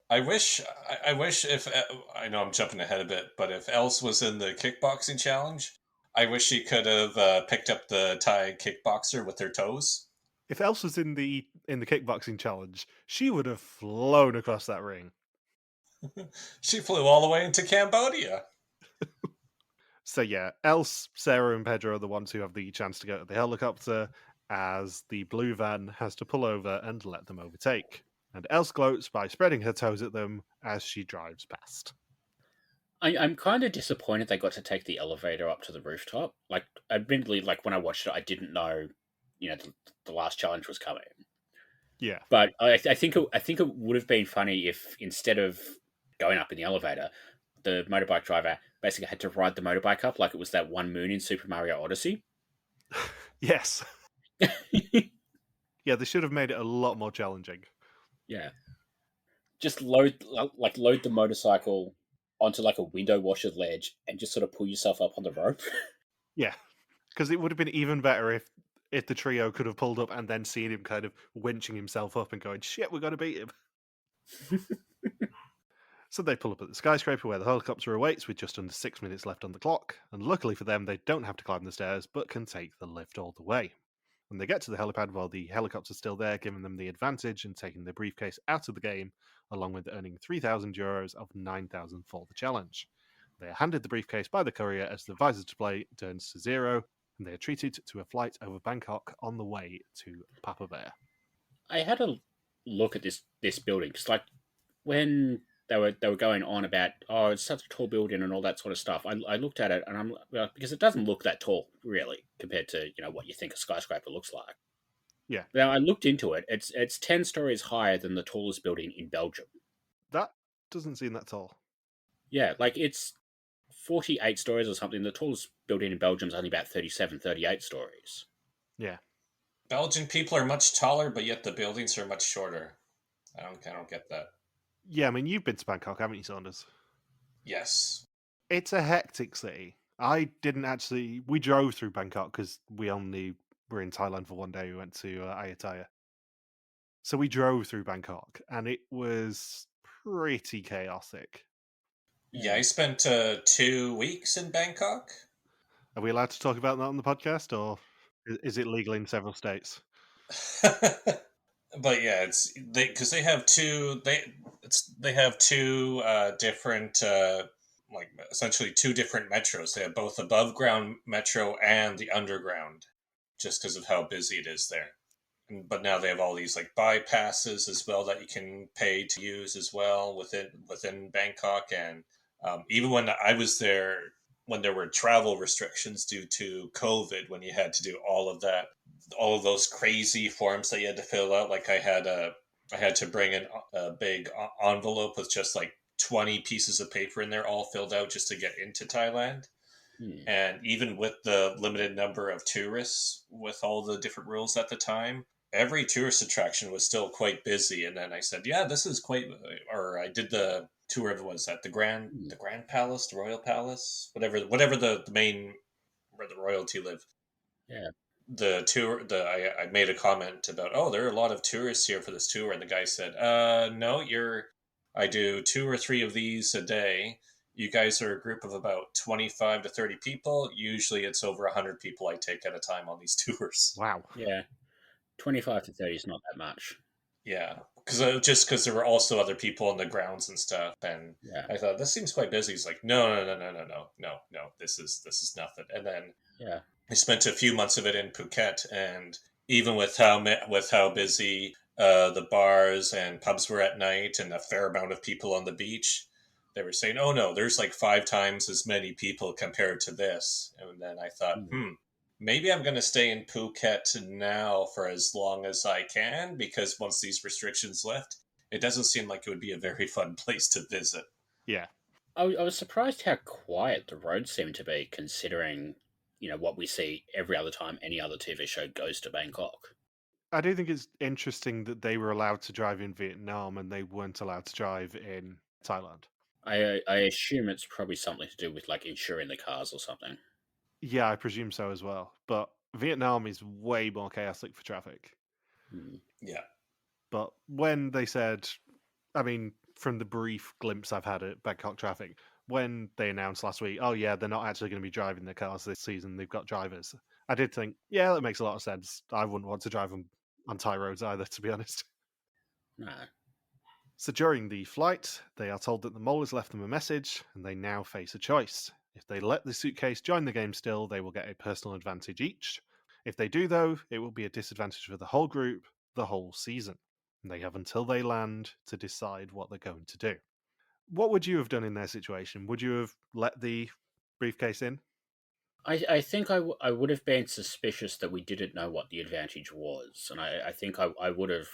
I wish if, I know I'm jumping ahead a bit, but if Else was in the kickboxing challenge, I wish she could have picked up the Thai kickboxer with her toes. If Else was in the kickboxing challenge, she would have flown across that ring. She flew all the way into Cambodia. So yeah, Else, Sarah, and Pedro are the ones who have the chance to go to the helicopter, as the blue van has to pull over and let them overtake. And Else gloats by spreading her toes at them as she drives past. I'm kind of disappointed they got to take the elevator up to the rooftop. Like, admittedly, like when I watched it, I didn't know, the last challenge was coming. Yeah, but I think it would have been funny if instead of going up in the elevator, the motorbike driver basically had to ride the motorbike up like it was that one moon in Super Mario Odyssey. Yes. Yeah, they should have made it a lot more challenging. Yeah. Just load the motorcycle onto like a window washer ledge and just sort of pull yourself up on the rope. Yeah, because it would have been even better if the trio could have pulled up and then seen him kind of winching himself up and going, "Shit, we're going to beat him." So they pull up at the skyscraper where the helicopter awaits with just under 6 minutes left on the clock, and luckily for them, they don't have to climb the stairs, but can take the lift all the way. When they get to the helipad while the helicopter's still there, giving them the advantage and taking their briefcase out of the game, along with earning €3,000 of 9,000 for the challenge. They are handed the briefcase by the courier as the visor display turns to 0, and they are treated to a flight over Bangkok on the way to Papa Bear. I had a look at this building because, like, when they were going on about, oh, it's such a tall building and all that sort of stuff, I looked at it and I'm because it doesn't look that tall really compared to what you think a skyscraper looks like. Yeah. Now I looked into it. It's 10 stories higher than the tallest building in Belgium. That doesn't seem that tall. Yeah, like it's 48 stories or something. The tallest building in Belgium is only about 37, 38 stories. Yeah. Belgian people are much taller, but yet the buildings are much shorter. I don't get that. Yeah, I mean, you've been to Bangkok, haven't you, Saunders? Yes. It's a hectic city. We drove through Bangkok because we only were in Thailand for one day. We went to Ayutthaya. So we drove through Bangkok, and it was pretty chaotic. Yeah, I spent 2 weeks in Bangkok. Are we allowed to talk about that on the podcast, or is it legal in several states? But yeah, it's because they have two different like essentially 2 different metros. They have both above ground metro and the underground, just because of how busy it is there. But now they have all these like bypasses as well that you can pay to use as well within Bangkok. And even when I was there, when there were travel restrictions due to COVID, when you had to do all of those crazy forms that you had to fill out, like I had to bring a big envelope with just like 20 pieces of paper in there, all filled out just to get into Thailand. And even with the limited number of tourists, with all the different rules at the time, every tourist attraction was still quite busy. And then I said, yeah, this is quite, or I did the tour of, was that the Grand Palace, the Royal Palace, whatever the main, where the royalty live. Yeah. The tour, I made a comment about, oh, there are a lot of tourists here for this tour. And the guy said, no, I do 2 or 3 of these a day. You guys are a group of about 25 to 30 people. Usually it's over 100 people I take at a time on these tours. Wow. Yeah. 25 to 30 is not that much. Yeah. Because there were also other people on the grounds and stuff. And yeah. I thought, this seems quite busy. He's like, no, this is nothing. And then yeah, I spent a few months of it in Phuket, and even with how busy the bars and pubs were at night and a fair amount of people on the beach, they were saying, "Oh no, there's like 5 times as many people compared to this." And then I thought, Hmm. maybe I'm going to stay in Phuket now for as long as I can, because once these restrictions lift, it doesn't seem like it would be a very fun place to visit. Yeah. I was surprised how quiet the roads seemed to be, considering what we see every other time any other TV show goes to Bangkok. I do think it's interesting that they were allowed to drive in Vietnam and they weren't allowed to drive in Thailand. I assume it's probably something to do with like insuring the cars or something. Yeah, I presume so as well. But Vietnam is way more chaotic for traffic. Hmm. Yeah. But when they said, I mean, from the brief glimpse I've had at Bangkok traffic, when they announced last week, oh yeah, they're not actually going to be driving their cars this season, they've got drivers. I did think, yeah, that makes a lot of sense. I wouldn't want to drive them on Thai roads either, to be honest. No. So during the flight, they are told that the mole has left them a message, and they now face a choice. If they let the suitcase join the game still, they will get a personal advantage each. If they do, though, it will be a disadvantage for the whole group, the whole season. And they have until they land to decide what they're going to do. What would you have done in their situation? Would you have let the briefcase in? I think I would have been suspicious that we didn't know what the advantage was. And I think I would have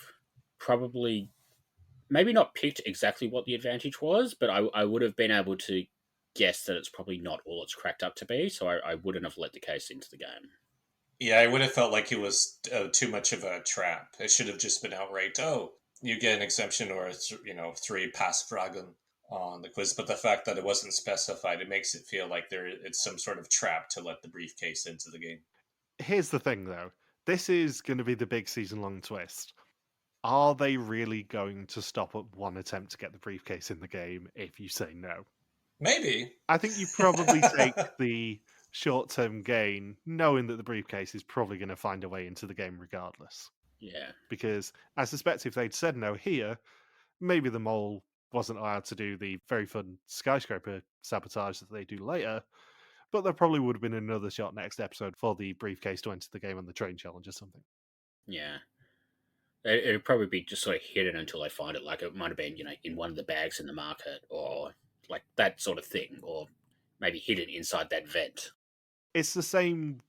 probably maybe not picked exactly what the advantage was, but I would have been able to guess that it's probably not all it's cracked up to be. So I wouldn't have let the case into the game. Yeah, I would have felt like it was too much of a trap. It should have just been outright, oh, you get an exemption or, 3 Passfragen on the quiz. But the fact that it wasn't specified, it makes it feel like it's some sort of trap to let the briefcase into the game. Here's the thing, though. This is going to be the big season-long twist. Are they really going to stop at one attempt to get the briefcase in the game if you say no? Maybe. I think you probably take the short-term gain, knowing that the briefcase is probably going to find a way into the game regardless. Yeah. Because I suspect if they'd said no here, maybe the mole wasn't allowed to do the very fun skyscraper sabotage that they do later, but there probably would have been another shot next episode for the briefcase to enter the game on the train challenge or something. Yeah. It'd probably be just sort of hidden until they find it. Like it might have been, in one of the bags in the market or like that sort of thing, or maybe hidden inside that vent. It's the same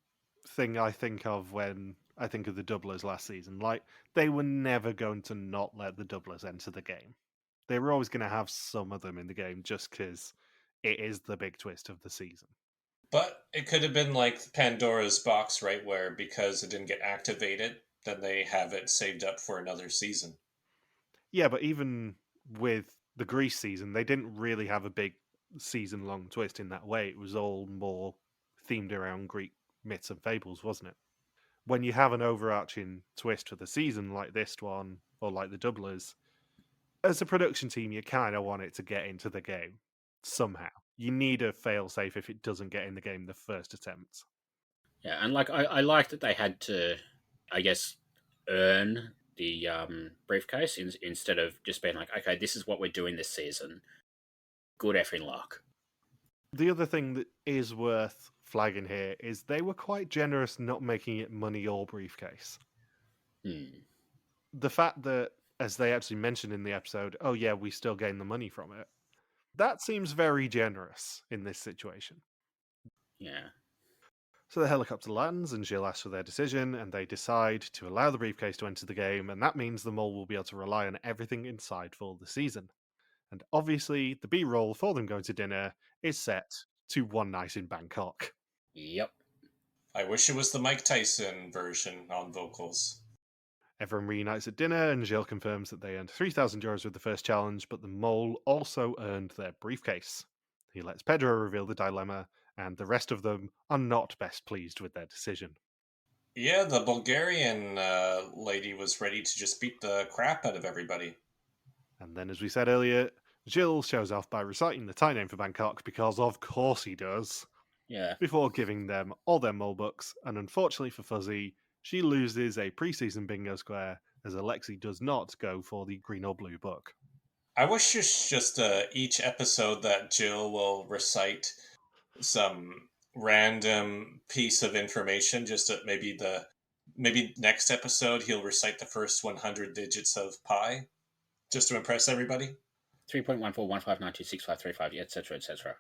thing I think of when I think of the doublers last season. Like, they were never going to not let the doublers enter the game. They were always going to have some of them in the game just because it is the big twist of the season. But it could have been like Pandora's box, right? Where because it didn't get activated, then they have it saved up for another season. Yeah, but even with the Greece season, they didn't really have a big season long twist in that way. It was all more themed around Greek myths and fables, wasn't it? When you have an overarching twist for the season like this one, or like the doublers, as a production team, you kind of want it to get into the game somehow. You need a failsafe if it doesn't get in the game the first attempt. Yeah, and like I like that they had to, I guess, earn the briefcase instead of just being like, okay, this is what we're doing this season. Good effing luck. The other thing that is worth flagging here is they were quite generous not making it money or briefcase. Hmm. The fact that, as they actually mentioned in the episode, oh yeah, we still gain the money from it, that seems very generous in this situation. Yeah. So the helicopter lands, and Gilles asks for their decision, and they decide to allow the briefcase to enter the game, and that means the mole will be able to rely on everything inside for the season. And obviously, the B-roll for them going to dinner is set to one night in Bangkok. Yep. I wish it was the Mike Tyson version on vocals. Everyone reunites at dinner, and Gilles confirms that they earned 3,000 euros with the first challenge, but the mole also earned their briefcase. He lets Pedro reveal the dilemma, and the rest of them are not best pleased with their decision. Yeah, the Bulgarian lady was ready to just beat the crap out of everybody. And then, as we said earlier, Gilles shows off by reciting the Thai name for Bangkok, because of course he does, Yeah. before giving them all their mole books, and unfortunately for Fuzzy, she loses a pre-season bingo square, as Alexi does not go for the green or blue book. I wish it's just each episode that Jill will recite some random piece of information, just maybe the Maybe next episode he'll recite the first 100 digits of pi just to impress everybody. 3.1415926535, etc., etc.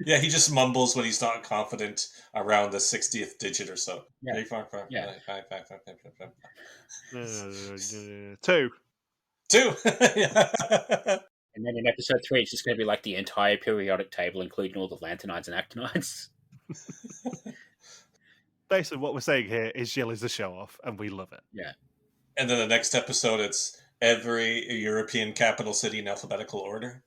Yeah, he just mumbles when he's not confident around the 60th digit or so. Yeah. Three, four, five, Yeah. five, five, five, five, five, five. 2. 2. And then in episode 3, it's just going to be like the entire periodic table, including all the lanthanides and actinides. Basically, what we're saying here is Gilles is a show-off, and we love it. Yeah. And then the next episode, it's every European capital city in alphabetical order.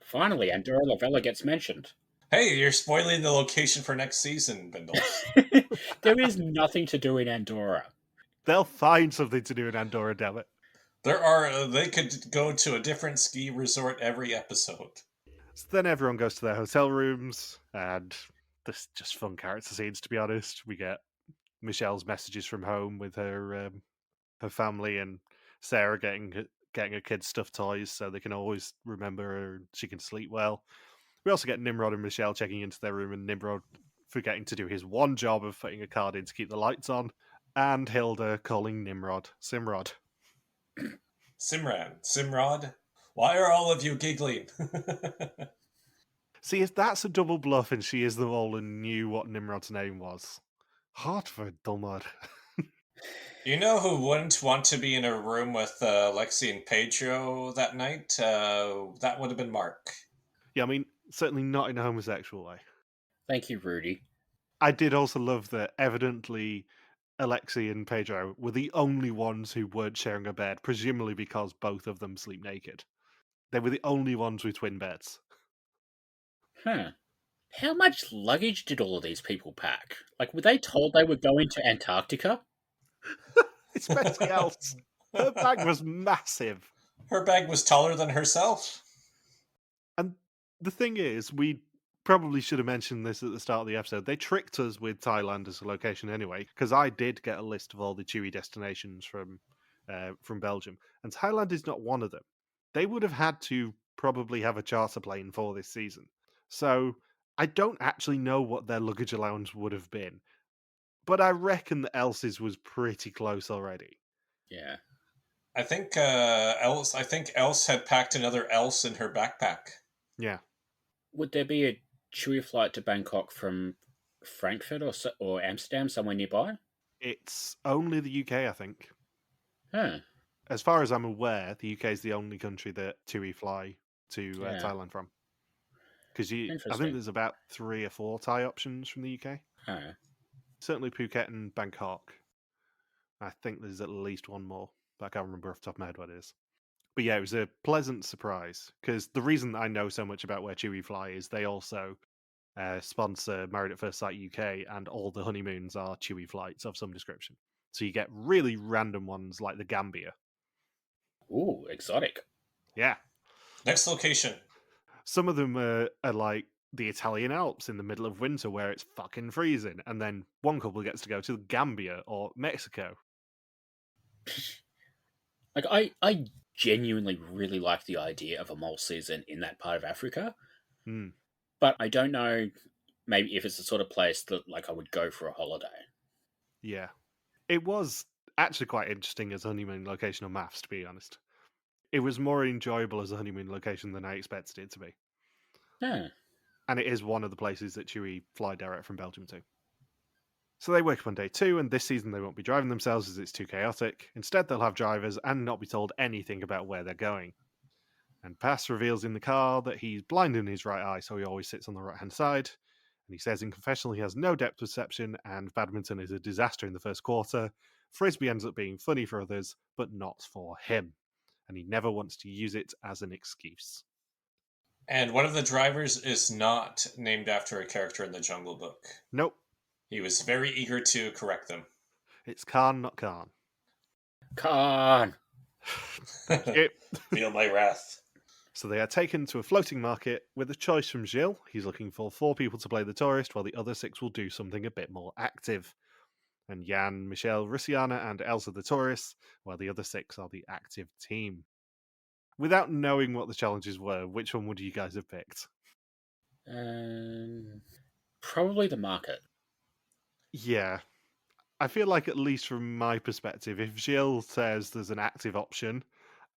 Finally, Andorra La Vella gets mentioned. Hey, you're spoiling the location for next season, Bindles. There is nothing to do in Andorra. They'll find something to do in Andorra, damn it. They could go to a different ski resort every episode. So then everyone goes to their hotel rooms, and there's just fun character scenes, to be honest. We get Michelle's messages from home with her family, and Sarah getting her kids stuffed toys so they can always remember her and she can sleep well. We also get Nimrod and Michelle checking into their room, and Nimrod forgetting to do his one job of putting a card in to keep the lights on, and Hilde calling Nimrod Simrod. Simrod? Why are all of you giggling? See, if that's a double bluff and she is the all and knew what Nimrod's name was, hard for Dulmud. You know who wouldn't want to be in a room with Lexi and Pedro that night? That would have been Mark. Yeah, I mean, certainly not in a homosexual way. Thank you, Rudy. I did also love that evidently Alexi and Pedro were the only ones who weren't sharing a bed, presumably because both of them sleep naked. They were the only ones with twin beds. Huh. How much luggage did all of these people pack? Like, were they told they were going to Antarctica? Especially else. Her bag was massive. Her bag was taller than herself. And the thing is, we probably should have mentioned this at the start of the episode. They tricked us with Thailand as a location anyway, because I did get a list of all the Chewy destinations from Belgium, and Thailand is not one of them. They would have had to probably have a charter plane for this season. So I don't actually know what their luggage allowance would have been, but I reckon that Else's was pretty close already. Yeah. I think Else had packed another Else in her backpack. Yeah. Would there be a Chewy flight to Bangkok from Frankfurt or Amsterdam, somewhere nearby? It's only the UK, I think. Huh. As far as I'm aware, the UK is the only country that TUI fly to Thailand from. Because I think there's about 3 or 4 Thai options from the UK. Huh. Certainly Phuket and Bangkok. I think there's at least one more, but I can't remember off the top of my head what it is. But yeah, it was a pleasant surprise, because the reason I know so much about where TUI fly is they also sponsor Married at First Sight UK, and all the honeymoons are TUI flights of some description. So you get really random ones like the Gambia. Ooh, exotic. Yeah. Next location. Some of them are like the Italian Alps in the middle of winter where it's fucking freezing, and then one couple gets to go to Gambia or Mexico. Like, I genuinely really like the idea of a mole season in that part of Africa. But I don't know maybe if it's the sort of place that like I would go for a holiday. Yeah. It was actually quite interesting as a honeymoon location on maths, to be honest. It was more enjoyable as a honeymoon location than I expected it to be. Yeah. And it is one of the places that Chewy fly direct from Belgium to. So they wake up on day 2, and this season they won't be driving themselves as it's too chaotic. Instead, they'll have drivers and not be told anything about where they're going. And Pass reveals in the car that he's blind in his right eye, so he always sits on the right-hand side. And he says in confessional he has no depth perception, and badminton is a disaster in the first quarter. Frisbee ends up being funny for others, but not for him. And he never wants to use it as an excuse. And one of the drivers is not named after a character in the Jungle Book. Nope. He was very eager to correct them. It's Khan, not Khan. Khan! Feel my wrath. So they are taken to a floating market with a choice from Gilles. He's looking for 4 people to play the tourist, while the other 6 will do something a bit more active. And Jan, Michelle, Russiana, and Elsa the tourists, while the other 6 are the active team. Without knowing what the challenges were, which one would you guys have picked? Probably the market. Yeah. I feel like, at least from my perspective, if Gilles says there's an active option,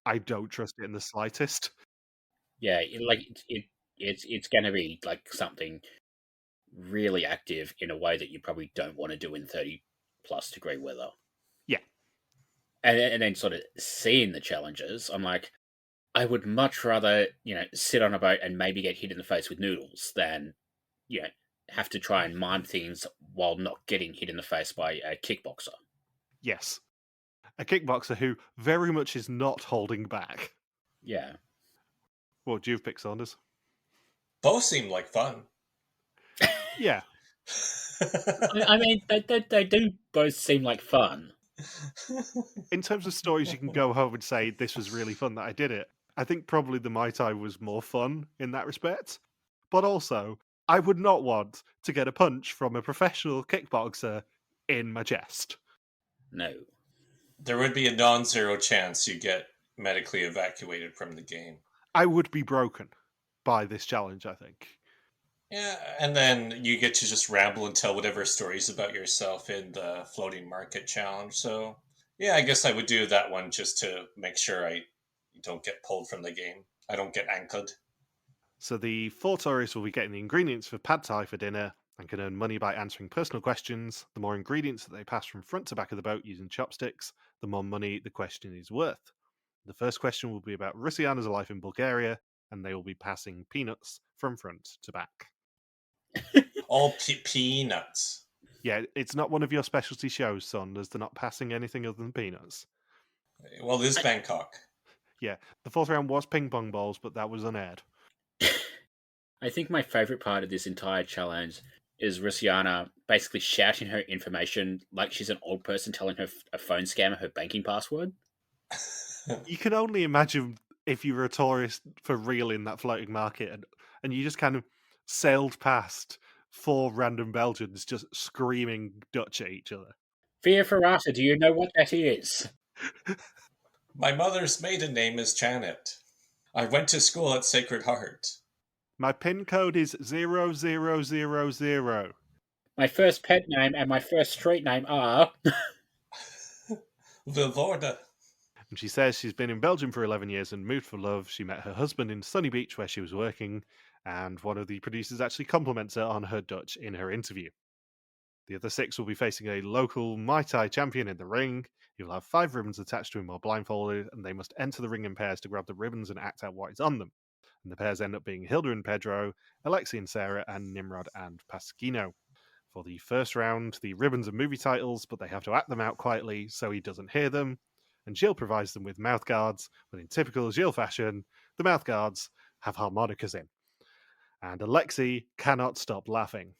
I don't trust it in the slightest. Yeah, it's going to be like something really active in a way that you probably don't want to do in 30+ degree weather. Yeah. And then sort of seeing the challenges, I'm like, I would much rather, sit on a boat and maybe get hit in the face with noodles than, have to try and mime things while not getting hit in the face by a kickboxer. Yes. A kickboxer who very much is not holding back. Yeah. What do you pick, Saunders? Both seem like fun. Yeah. I mean, they do both seem like fun. In terms of stories, you can go home and say, this was really fun that I did it. I think probably the Muay Thai was more fun in that respect. But also, I would not want to get a punch from a professional kickboxer in my chest. No. There would be a non-zero chance you get medically evacuated from the game. I would be broken by this challenge, I think. Yeah, and then you get to just ramble and tell whatever stories about yourself in the floating market challenge. So, yeah, I guess I would do that one just to make sure I don't get pulled from the game. I don't get anchored. So the 4 tourists will be getting the ingredients for pad thai for dinner and can earn money by answering personal questions. The more ingredients that they pass from front to back of the boat using chopsticks, the more money the question is worth. The first question will be about Rusiana's life in Bulgaria, and they will be passing peanuts from front to back. All peanuts. Yeah, it's not one of your specialty shows, Saunders. They're not passing anything other than peanuts. Well, this is Bangkok. Yeah, the 4th round was ping pong balls, but that was unaired. I think my favourite part of this entire challenge is Rusiana basically shouting her information like she's an old person telling her a phone scammer her banking password. You can only imagine if you were a tourist for real in that floating market and you just kind of sailed past 4 random Belgians just screaming Dutch at each other. Via Ferrata, do you know what that is? My mother's maiden name is Janet. I went to school at Sacred Heart. My PIN code is 0000. My first pet name and my first street name are... Vilvoorde. And she says she's been in Belgium for 11 years and moved for love. She met her husband in Sunny Beach where she was working, and one of the producers actually compliments her on her Dutch in her interview. The other 6 will be facing a local Muay Thai champion in the ring. He will have 5 ribbons attached to him while blindfolded, and they must enter the ring in pairs to grab the ribbons and act out what is on them. And the pairs end up being Hilde and Pedro, Alexi and Sarah, and Nimrod and Pasquino. For the first round, the ribbons are movie titles, but they have to act them out quietly so he doesn't hear them. And Gilles provides them with mouth guards, but in typical Gilles fashion, the mouth guards have harmonicas in. And Alexi cannot stop laughing.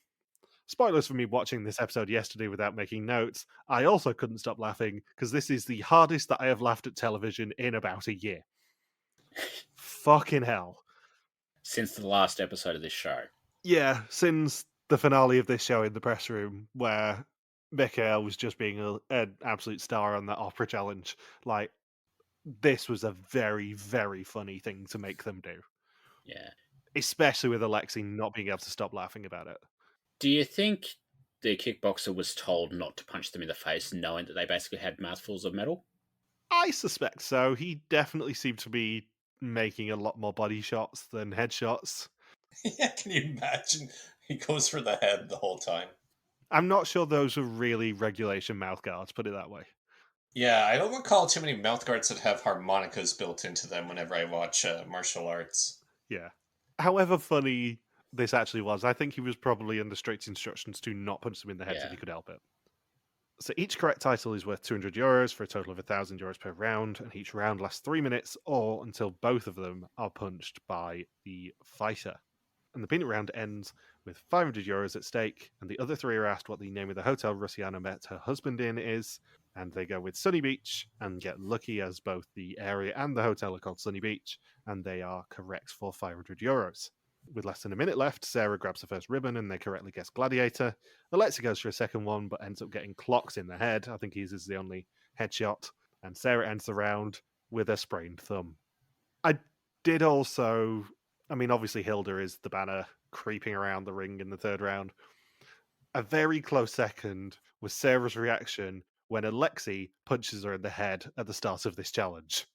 Spoilers for me watching this episode yesterday without making notes. I also couldn't stop laughing because this is the hardest that I have laughed at television in about a year. Fucking hell. Since the last episode of this show. Yeah, since the finale of this show in the press room where Mikael was just being an absolute star on that opera challenge. Like, this was a very, very funny thing to make them do. Yeah. Especially with Alexi not being able to stop laughing about it. Do you think the kickboxer was told not to punch them in the face, knowing that they basically had mouthfuls of metal? I suspect so. He definitely seemed to be making a lot more body shots than headshots. Yeah, can you imagine? He goes for the head the whole time. I'm not sure those are really regulation mouth guards, put it that way. Yeah, I don't recall too many mouth guards that have harmonicas built into them whenever I watch martial arts. Yeah. However funny this actually was, I think he was probably under strict instructions to not punch them in the head if he could help it. So each correct title is worth €200 for a total of €1,000 per round, and each round lasts 3 minutes or until both of them are punched by the fighter. And the peanut round ends with €500 at stake, and the other 3 are asked what the name of the hotel Rusiana met her husband in is, and they go with Sunny Beach and get lucky as both the area and the hotel are called Sunny Beach, and they are correct for €500. With less than a minute left, Sarah grabs the first ribbon and they correctly guess Gladiator. Alexa goes for a second one but ends up getting clocked in the head. I think his is the only headshot. And Sarah ends the round with a sprained thumb. I did also... I mean, obviously Hilde is the banner creeping around the ring in the 3rd round. A very close second was Sarah's reaction when Alexei punches her in the head at the start of this challenge,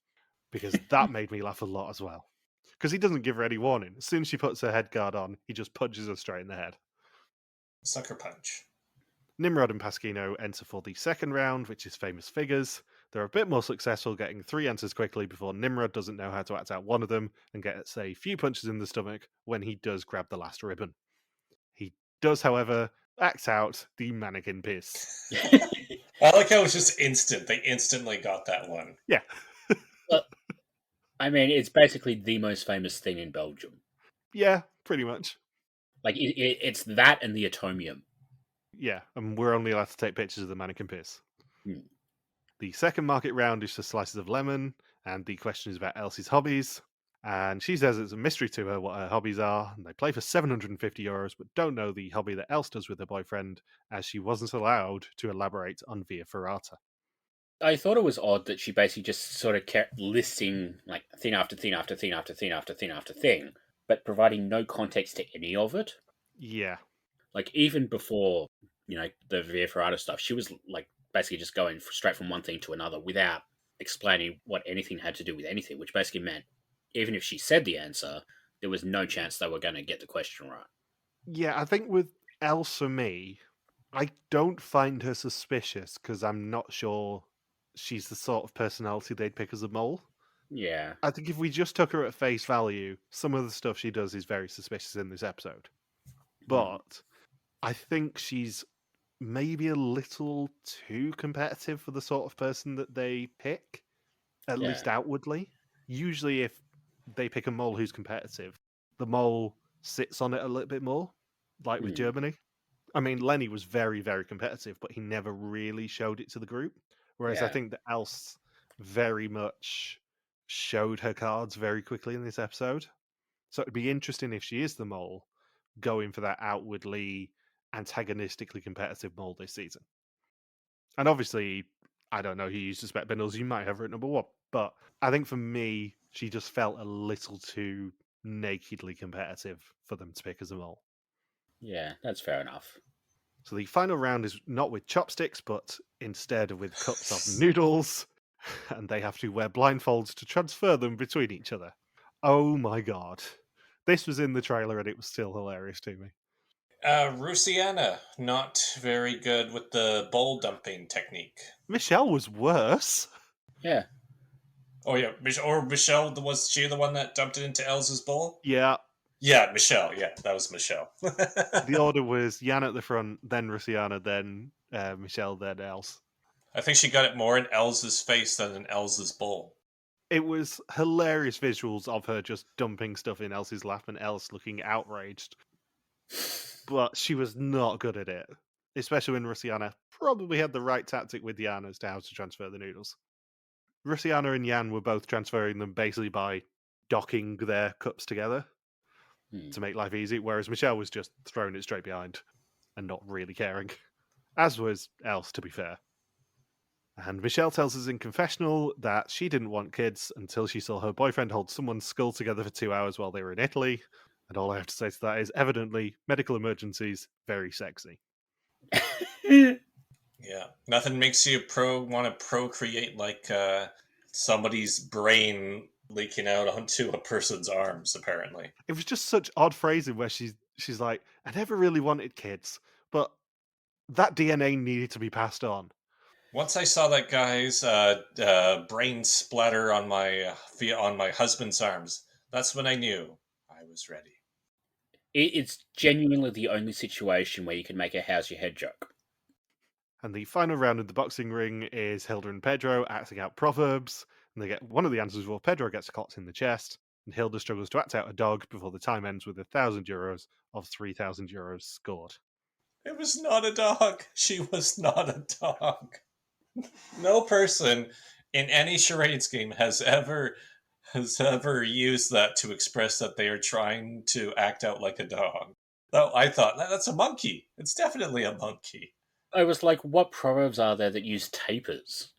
because that made me laugh a lot as well. Because he doesn't give her any warning. As soon as she puts her head guard on, he just punches her straight in the head. Sucker punch. Nimrod and Pasquino enter for the second round, which is famous figures. They're a bit more successful, getting 3 answers quickly before Nimrod doesn't know how to act out one of them and gets a few punches in the stomach when he does grab the last ribbon. He does, however, act out the mannequin piss. I like how it's just instant. They instantly got that one. Yeah. I mean, it's basically the most famous thing in Belgium. Yeah, pretty much. Like, it's that and the atomium. Yeah, and we're only allowed to take pictures of the mannequin piss. Hmm. The second market round is just slices of lemon, and the question is about Elsie's hobbies. And she says it's a mystery to her what her hobbies are. And they play for €750, but don't know the hobby that Else does with her boyfriend, as she wasn't allowed to elaborate on Via Ferrata. I thought it was odd that she basically just sort of kept listing like thing after thing after thing after thing after thing after thing, but providing no context to any of it. Yeah. Like, even before, the Via Ferrata stuff, she was like basically just going straight from one thing to another without explaining what anything had to do with anything, which basically meant even if she said the answer, there was no chance they were going to get the question right. Yeah, I think with Else for me, I don't find her suspicious because I'm not sure she's the sort of personality they'd pick as a mole. Yeah. I think if we just took her at face value, some of the stuff she does is very suspicious in this episode. But I think she's maybe a little too competitive for the sort of person that they pick, at least outwardly. Usually if they pick a mole who's competitive, the mole sits on it a little bit more, like with Germany. I mean, Lenny was very, very competitive, but he never really showed it to the group. Whereas I think that Else very much showed her cards very quickly in this episode. So it'd be interesting if she is the mole, going for that outwardly antagonistically competitive mole this season. And obviously, I don't know who you suspect, Bindles, you might have her at number 1. But I think for me, she just felt a little too nakedly competitive for them to pick as a mole. Yeah, that's fair enough. So the final round is not with chopsticks, but instead with cups of noodles. And they have to wear blindfolds to transfer them between each other. Oh my god. This was in the trailer and it was still hilarious to me. Rusiana, not very good with the bowl dumping technique. Michelle was worse. Yeah. Oh yeah, or Michelle, was she the one that dumped it into Elsa's bowl? Yeah. Yeah, Michelle. Yeah, that was Michelle. The order was Jan at the front, then Rusiana, then Michelle, then Els. I think she got it more in Elsa's face than in Elsa's bowl. It was hilarious visuals of her just dumping stuff in Elsie's lap and Els looking outraged. But she was not good at it, especially when Rusiana probably had the right tactic with Jan as to how to transfer the noodles. Rusiana and Jan were both transferring them basically by docking their cups together to make life easy, whereas Michelle was just throwing it straight behind and not really caring. As was Els, to be fair. And Michelle tells us in confessional that she didn't want kids until she saw her boyfriend hold someone's skull together for 2 hours while they were in Italy. And all I have to say to that is, evidently, medical emergencies, very sexy. Yeah, nothing makes you want to procreate like somebody's brain leaking out onto a person's arms, apparently. It was just such odd phrasing where she's like, I never really wanted kids, but that DNA needed to be passed on. Once I saw that guy's brain splatter on my husband's arms, that's when I knew I was ready. It's genuinely the only situation where you can make a how's your head joke. And the final round of the boxing ring is Hilde and Pedro acting out proverbs, and they get one of the answers where Pedro gets clocked in the chest, and Hilde struggles to act out a dog before the time ends with €1,000 of €3,000 scored. It was not a dog. She was not a dog. No person in any charades game has ever used that to express that they are trying to act out like a dog. Though I thought, that's a monkey. It's definitely a monkey. I was like, what proverbs are there that use tapers?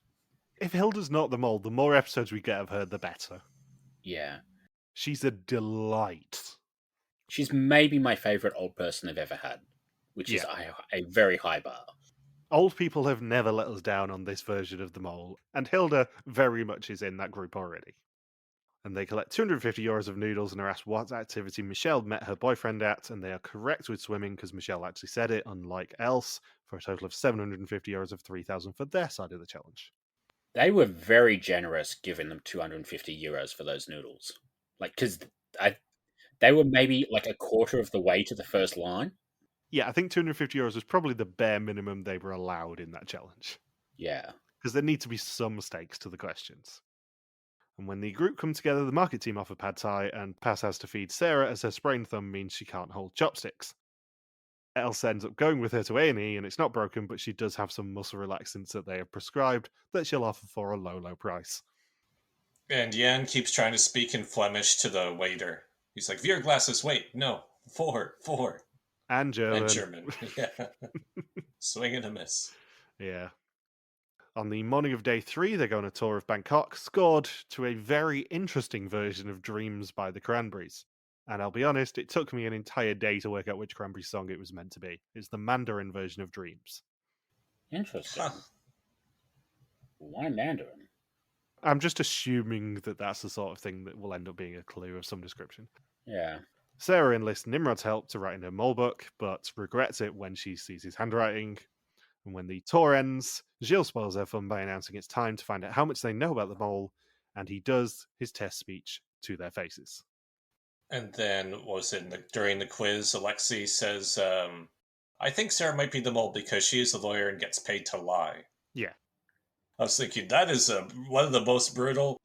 If Hilda's not the mole, the more episodes we get of her, the better. Yeah. She's a delight. She's maybe my favourite old person I've ever had, which is a very high bar. Old people have never let us down on this version of the mole, and Hilde very much is in that group already. And they collect €250 of noodles and are asked what activity Michelle met her boyfriend at, and they are correct with swimming because Michelle actually said it, unlike else, for a total of €750 of 3,000 for their side of the challenge. They were very generous giving them €250 for those noodles. Like, because they were maybe like a quarter of the way to the first line. Yeah, I think €250 was probably the bare minimum they were allowed in that challenge. Yeah. Because there need to be some stakes to the questions. And when the group come together, the market team offer pad thai, and Pass has to feed Sarah as her sprained thumb means she can't hold chopsticks. Else ends up going with her to A&E, and it's not broken, but she does have some muscle relaxants that they have prescribed that she'll offer for a low, low price. And Jan keeps trying to speak in Flemish to the waiter. He's like, "Vier glasses, wait, no, four. And German. And German, yeah. Swing and a miss. Yeah. On the morning of day 3, they go on a tour of Bangkok, scored to a very interesting version of Dreams by the Cranberries. And I'll be honest, it took me an entire day to work out which Cranberries song it was meant to be. It's the Mandarin version of Dreams. Interesting. Huh. Why Mandarin? I'm just assuming that that's the sort of thing that will end up being a clue of some description. Yeah. Sarah enlists Nimrod's help to write in her mole book, but regrets it when she sees his handwriting. And when the tour ends, Gilles spoils their fun by announcing it's time to find out how much they know about the mole, and he does his test speech to their faces. And then, what was it, during the quiz, Alexei says, I think Sarah might be the mole because she is a lawyer and gets paid to lie. Yeah. I was thinking, that is one of the most brutal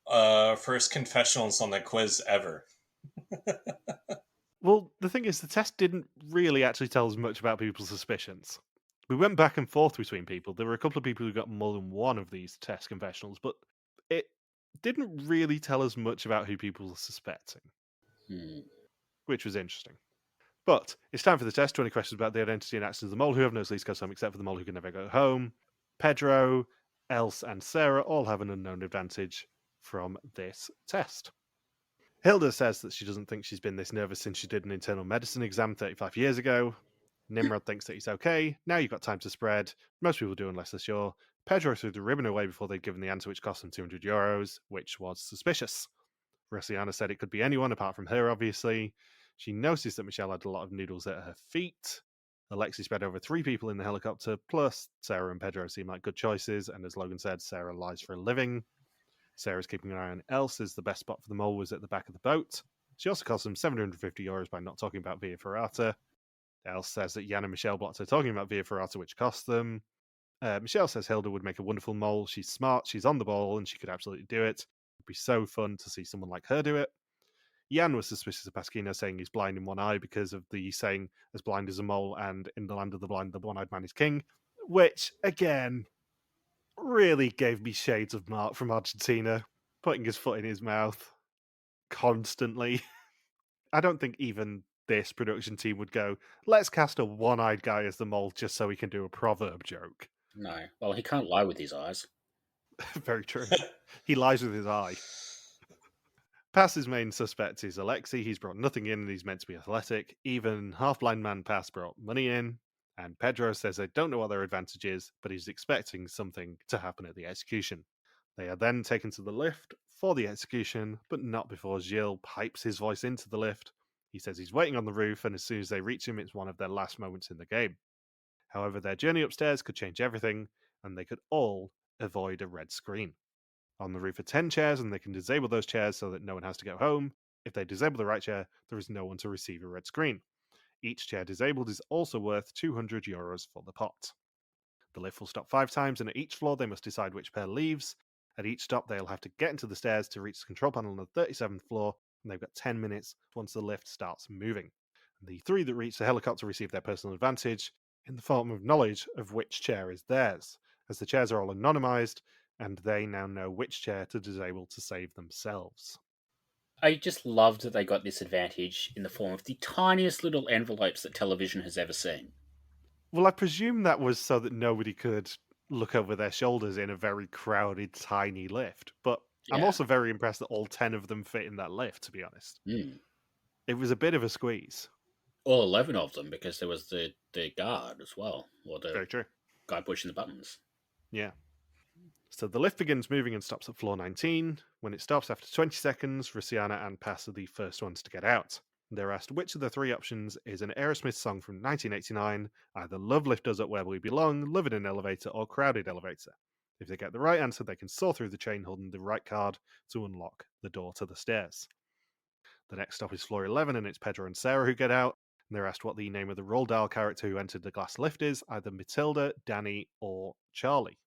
first confessionals on the quiz ever. Well, the thing is, the test didn't really actually tell us much about people's suspicions. We went back and forth between people. There were a couple of people who got more than one of these test confessionals, but it didn't really tell us much about who people were suspecting, which was interesting. But it's time for the test. 20 questions about the identity and actions of the mole who have no sleeves goes home, except for the mole who can never go home. Pedro, Else, and Sarah all have an unknown advantage from this test. Hilde says that she doesn't think she's been this nervous since she did an internal medicine exam 35 years ago. Nimrod thinks that he's okay. Now you've got time to spread. Most people do unless they're sure. Pedro threw the ribbon away before they'd given the answer, which cost them €200, which was suspicious. Rossiana said it could be anyone apart from her, obviously. She noticed that Michelle had a lot of noodles at her feet. Alexei spread over 3 people in the helicopter, plus Sarah and Pedro seem like good choices, and as Logan said, Sarah lies for a living. Sarah's keeping an eye on Else, as the best spot for the mole was at the back of the boat. She also cost them €750 by not talking about Via Ferrata. Else says that Jan and Michelle blocked her talking about Via Ferrata, which cost them. Michelle says Hilde would make a wonderful mole. She's smart, she's on the ball, and she could absolutely do it. It'd be so fun to see someone like her do it. Jan was suspicious of Pasquino, saying he's blind in one eye because of the saying, as blind as a mole, and in the land of the blind, the one-eyed man is king. Which, again, really gave me shades of Mark from Argentina, putting his foot in his mouth constantly. I don't think even this production team would go, let's cast a one-eyed guy as the mole just so he can do a proverb joke. No. Well, he can't lie with his eyes. Very true. He lies with his eye. Pass's main suspect is Alexei. He's brought nothing in and he's meant to be athletic. Even half-blind man Pass brought money in. And Pedro says they don't know what their advantage is, but he's expecting something to happen at the execution. They are then taken to the lift for the execution, but not before Gilles pipes his voice into the lift. He says he's waiting on the roof, and as soon as they reach him, it's one of their last moments in the game. However, their journey upstairs could change everything, and they could all avoid a red screen. On the roof are 10 chairs, and they can disable those chairs so that no one has to go home. If they disable the right chair, there is no one to receive a red screen. Each chair disabled is also worth €200 for the pot. The lift will stop 5 times, and at each floor they must decide which pair leaves. At each stop, they'll have to get into the stairs to reach the control panel on the 37th floor, and they've got 10 minutes once the lift starts moving. The 3 that reach the helicopter receive their personal advantage in the form of knowledge of which chair is theirs, as the chairs are all anonymized, and they now know which chair to disable to save themselves. I just loved that they got this advantage in the form of the tiniest little envelopes that television has ever seen. Well, I presume that was so that nobody could look over their shoulders in a very crowded, tiny lift. But yeah. I'm also very impressed that all 10 of them fit in that lift, to be honest. It was a bit of a squeeze. all 11 of them, because there was the guard as well, or the Very true. guy pushing the buttons. Yeah. So the lift begins moving and stops at floor 19. When it stops after 20 seconds, Rusiana and Pass are the first ones to get out. They're asked which of the three options is an Aerosmith song from 1989, either Love Lift Us Up Where We Belong, Love in an Elevator, or Crowded Elevator. If they get the right answer, they can saw through the chain holding the right card to unlock the door to the stairs. The next stop is floor 11, and it's Pedro and Sarah who get out. And they're asked what the name of the Roald Dahl character who entered the glass lift is, either Matilda, Danny, or Charlie.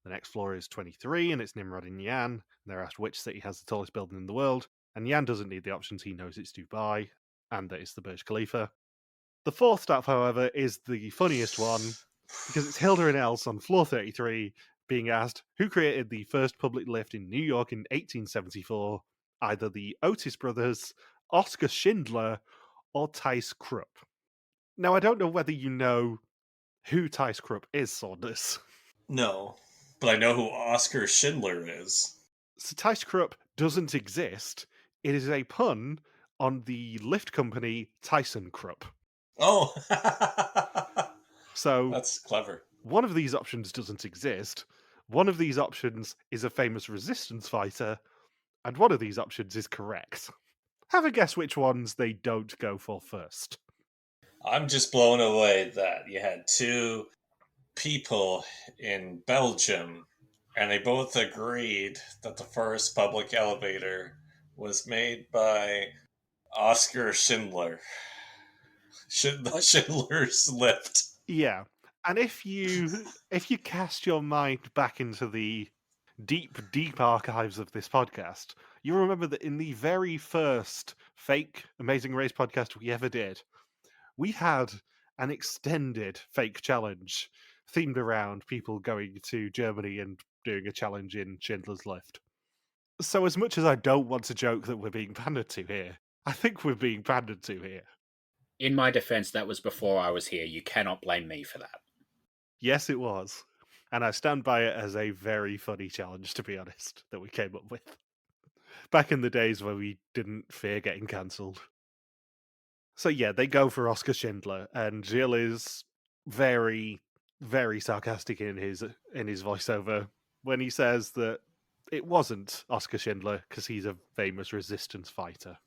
The next floor is 23, and it's Nimrod and Yan. They're asked which city has the tallest building in the world, and Yan doesn't need the options. He knows it's Dubai, and that it's the Burj Khalifa. The fourth stop, however, is the funniest one, because it's Hilda and Els on floor 33 being asked who created the first public lift in New York in 1874, either the Otis brothers, Oscar Schindler, or Tice Krupp. Now, I don't know whether you know who Tice Krupp is, Saunders. No, but I know who Oscar Schindler is. So Tice Krupp doesn't exist. It is a pun on the lift company Tyson Krupp. Oh, So that's clever. one of these options doesn't exist. One of these options is a famous resistance fighter, and one of these options is correct. Have a guess which ones they don't go for first. I'm just blown away that you had two people in Belgium and they both agreed that the first public elevator was made by Oscar Schindler. Schindler's Lift. Yeah. And if you cast your mind back into the deep archives of this podcast, you remember that in the very first fake Amazing Race podcast we ever did, we had an extended fake challenge themed around people going to Germany and doing a challenge in Schindler's Lift. So as much as I don't want to joke that we're being pandered to here, I think we're being pandered to here. In my defense, that was before I was here. You cannot blame me for that. Yes, it was. And I stand by it as a very funny challenge, to be honest, that we came up with. Back in the days where we didn't fear getting cancelled. So yeah, they go for Oscar Schindler, and Gilles is very, very sarcastic in his voiceover when he says that it wasn't Oscar Schindler because he's a famous resistance fighter.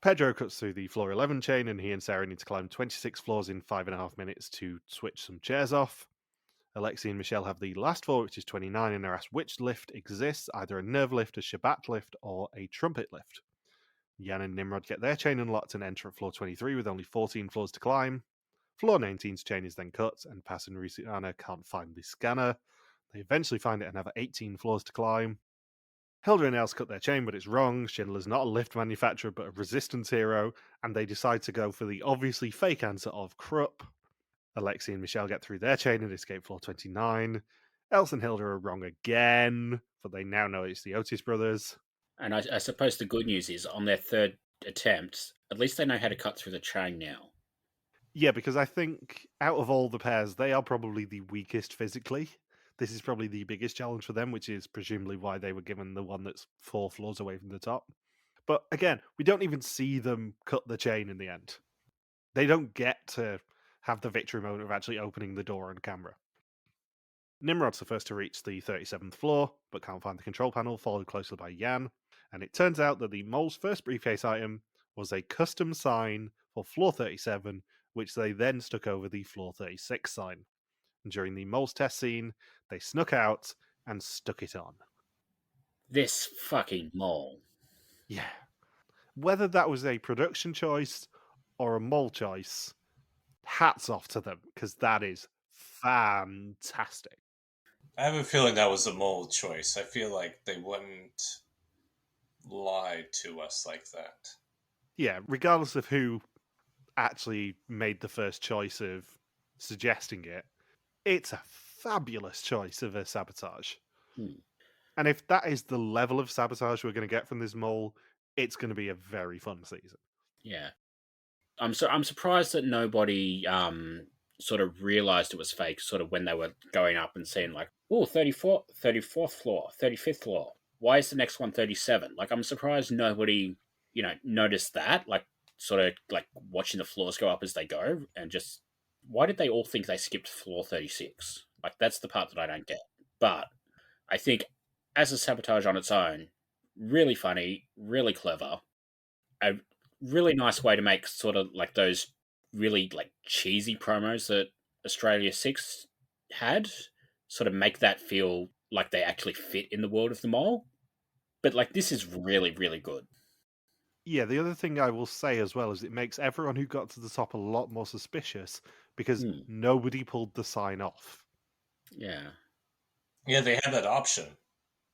Pedro cuts through the floor 11 chain, and he and Sarah need to climb 26 floors in 5.5 minutes to switch some chairs off. Alexi and Michelle have the last floor, which is 29, and they're asked which lift exists, either a nerve lift, a Shabbat lift, or a trumpet lift. Yan and Nimrod get their chain unlocked and enter at floor 23 with only 14 floors to climb. Floor 19's chain is then cut, and Pass and Rusiana can't find the scanner. They eventually find it and have 18 floors to climb. Hilde and Els cut their chain, but it's wrong. Schindler's not a lift manufacturer, but a resistance hero, and they decide to go for the obviously fake answer of Krupp. Alexi and Michelle get through their chain and escape floor 29. Els and Hilde are wrong again, but they now know it's the Otis brothers. And I suppose the good news is, on their third attempt, at least they know how to cut through the chain now. Yeah, because I think out of all the pairs, they are probably the weakest physically. This is probably the biggest challenge for them, which is presumably why they were given the one that's 4 floors away from the top. But again, we don't even see them cut the chain in the end. They don't get to have the victory moment of actually opening the door on camera. Nimrod's the first to reach the 37th floor, but can't find the control panel, followed closely by Yan. And it turns out that the Mole's first briefcase item was a custom sign for floor 37, which they then stuck over the floor 36 sign. And during the Mole's test scene, they snuck out and stuck it on. This fucking Mole. Yeah. Whether that was a production choice or a Mole choice, hats off to them, because that is fantastic. I have a feeling that was a Mole choice. I feel like they wouldn't lie to us like that. Yeah, regardless of who actually made the first choice of suggesting it, it's a fabulous choice of a sabotage. And if that is the level of sabotage we're going to get from this Mole, it's going to be a very fun season. Yeah. I'm surprised that nobody sort of realized it was fake sort of when they were going up and seeing like, oh, 34th floor, 35th floor. Why is the next one 37? Like, I'm surprised nobody, noticed that. Like, sort of like watching the floors go up as they go, and just why did they all think they skipped floor 36? Like that's the part that I don't get. But I think as a sabotage on its own, really funny, really clever, a really nice way to make sort of like those really like cheesy promos that Australia 6 had, sort of make that feel like they actually fit in the world of the mole. But like this is really, really good. Yeah, the other thing I will say as well is it makes everyone who got to the top a lot more suspicious because nobody pulled the sign off. Yeah. Yeah, they had that option.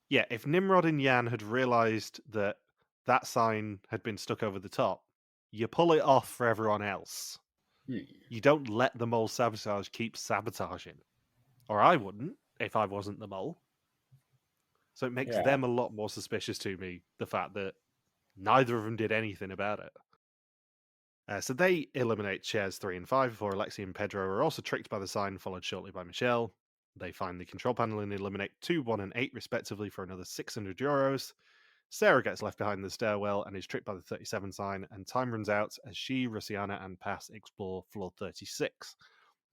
Yeah, if Nimrod and Yan had realised that that sign had been stuck over the top, you pull it off for everyone else. You don't let the mole sabotage keep sabotaging. Or I wouldn't, if I wasn't the mole. So it makes them a lot more suspicious to me, the fact that neither of them did anything about it. So they eliminate chairs 3 and 5 before Alexi and Pedro are also tricked by the sign, followed shortly by Michelle. They find the control panel and eliminate 2, 1, and 8 respectively for another €600. Sarah gets left behind the stairwell and is tricked by the 37 sign, and time runs out as she, Rusiana, and Pass explore floor 36.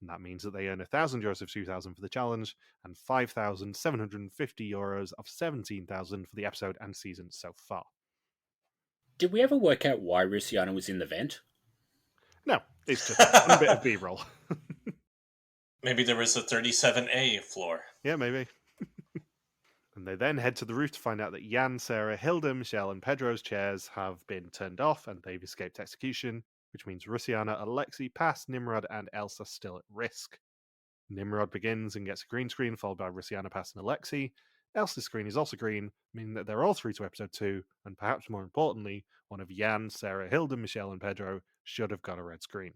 And that means that they earn €1,000 of 2,000 for the challenge and €5,750 of 17,000 for the episode and season so far. Did we ever work out why Rusiana was in the vent? No, it's just a bit of B-roll. Maybe there was a 37A floor. Yeah, maybe. And they then head to the roof to find out that Yan, Sarah, Hilde, Michelle, and Pedro's chairs have been turned off and they've escaped execution, which means Rusiana, Alexi, Pass, Nimrod, and Elsa still at risk. Nimrod begins and gets a green screen, followed by Rusiana, Pass, and Alexi. Elsa's screen is also green, meaning that they're all through to episode 2, and perhaps more importantly, one of Yan, Sarah, Hilde, Michelle, and Pedro should have got a red screen.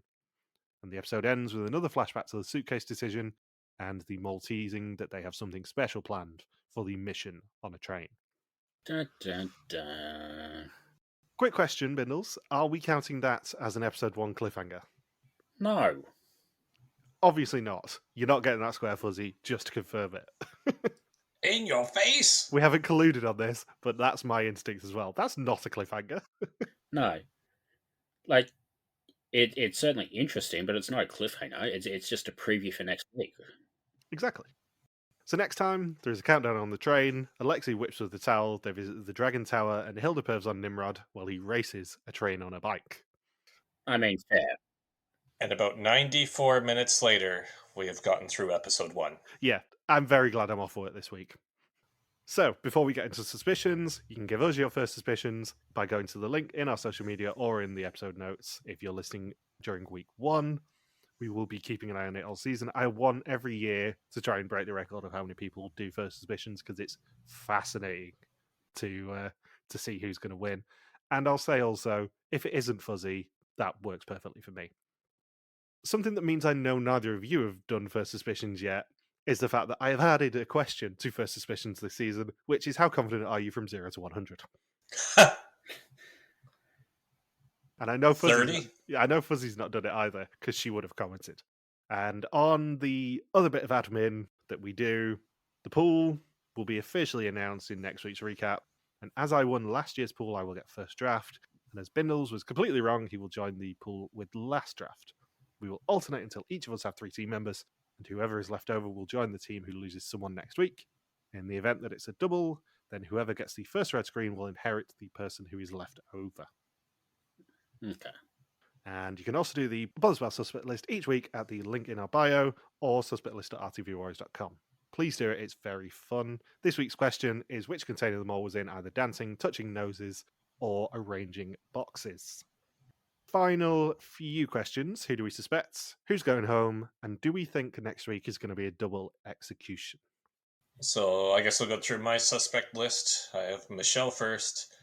And the episode ends with another flashback to the suitcase decision, and the mole teasing that they have something special planned for the mission on a train. Dun, dun, dun. Quick question, Bindles. Are we counting that as an episode 1 cliffhanger? No. Obviously not. You're not getting that square fuzzy just to confirm it. In your face! We haven't colluded on this, but that's my instinct as well. That's not a cliffhanger. No. Like, it's certainly interesting, but it's not a cliffhanger. It's just a preview for next week. Exactly. So next time, there's a countdown on the train. Alexi whips with the towel. They visit the Dragon Tower, and Hilde pervs on Nimrod while he races a train on a bike. I mean, fair. And about 94 minutes later, we have gotten through episode 1. Yeah, I'm very glad I'm off for it this week. So, before we get into suspicions, you can give us your first suspicions by going to the link in our social media or in the episode notes. If you're listening during week 1, we will be keeping an eye on it all season. I want every year to try and break the record of how many people do first suspicions because it's fascinating to see who's going to win. And I'll say also, if it isn't fuzzy, that works perfectly for me. Something that means I know neither of you have done first suspicions yet is the fact that I have added a question to first suspicions this season, which is how confident are you from 0 to 100? And I know Fuzzy's not done it either, because she would have commented. And on the other bit of admin that we do, the pool will be officially announced in next week's recap. And as I won last year's pool, I will get first draft. And as Bindles was completely wrong, he will join the pool with last draft. We will alternate until each of us have 3 team members, and whoever is left over will join the team who loses someone next week. In the event that it's a double, then whoever gets the first red screen will inherit the person who is left over. Okay. And you can also do the Buzzwell Suspect List each week at the link in our bio or suspectlist.rtvwarriors.com. Please do it, it's very fun. This week's question is which container the mole was in, either dancing, touching noses, or arranging boxes. Final few questions. Who do we suspect? Who's going home? And do we think next week is going to be a double execution? So I guess I'll go through my suspect list. I have Michelle first,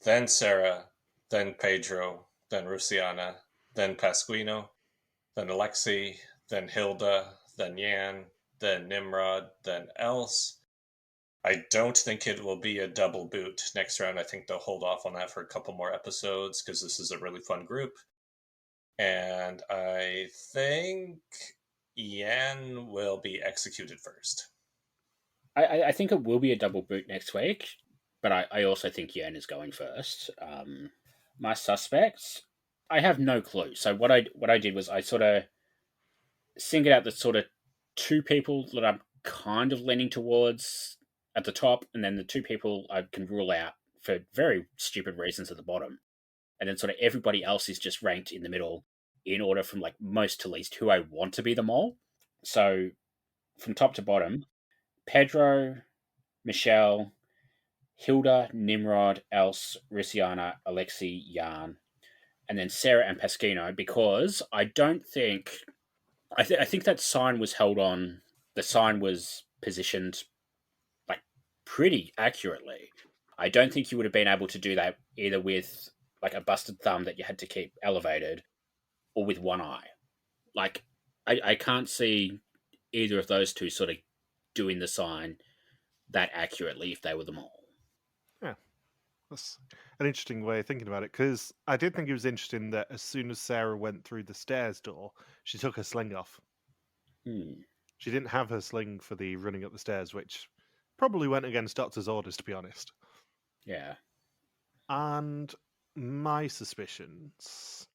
then Sarah, then Pedro, then Rusiana, then Pasquino, then Alexi, then Hilda, then Yan, then Nimrod, then Else. I don't think it will be a double boot next round. I think they'll hold off on that for a couple more episodes because this is a really fun group. And I think Yan will be executed first. I think it will be a double boot next week, but I also think Yen is going first. My suspects, I have no clue. So what I did was I sort of singled out the sort of two people that I'm kind of leaning towards at the top, and then the two people I can rule out for very stupid reasons at the bottom. And then sort of everybody else is just ranked in the middle in order from like most to least who I want to be the mole. So from top to bottom, Pedro, Michelle, Hilda, Nimrod, Else, Risiana, Alexi, Jan, and then Sarah and Pasquino, because I don't think I think that sign was held on. The sign was positioned like pretty accurately. I don't think you would have been able to do that either with like a busted thumb that you had to keep elevated or with one eye. Like I can't see either of those two sort of doing the sign that accurately if they were the mole. Yeah, that's an interesting way of thinking about it, because I did think it was interesting that as soon as Sarah went through the stairs door, she took her sling off. Hmm. She didn't have her sling for the running up the stairs, which probably went against Doctor's orders, to be honest. Yeah. And my suspicions,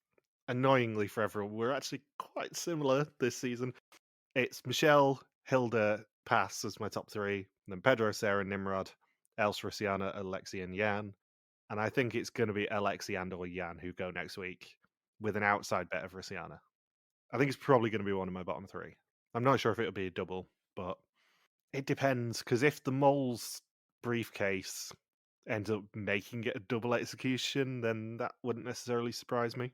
annoyingly for everyone, were actually quite similar this season. It's Michelle, Hilda, Pass as my top three, and then Pedro, Sarah, Nimrod, Else, Rosianna, Alexi, and Jan. And I think it's going to be Alexi and or Jan who go next week with an outside bet of Rosianna. I think it's probably going to be one of my bottom three. I'm not sure if it'll be a double, but it depends, because if the mole's briefcase ends up making it a double execution, then that wouldn't necessarily surprise me.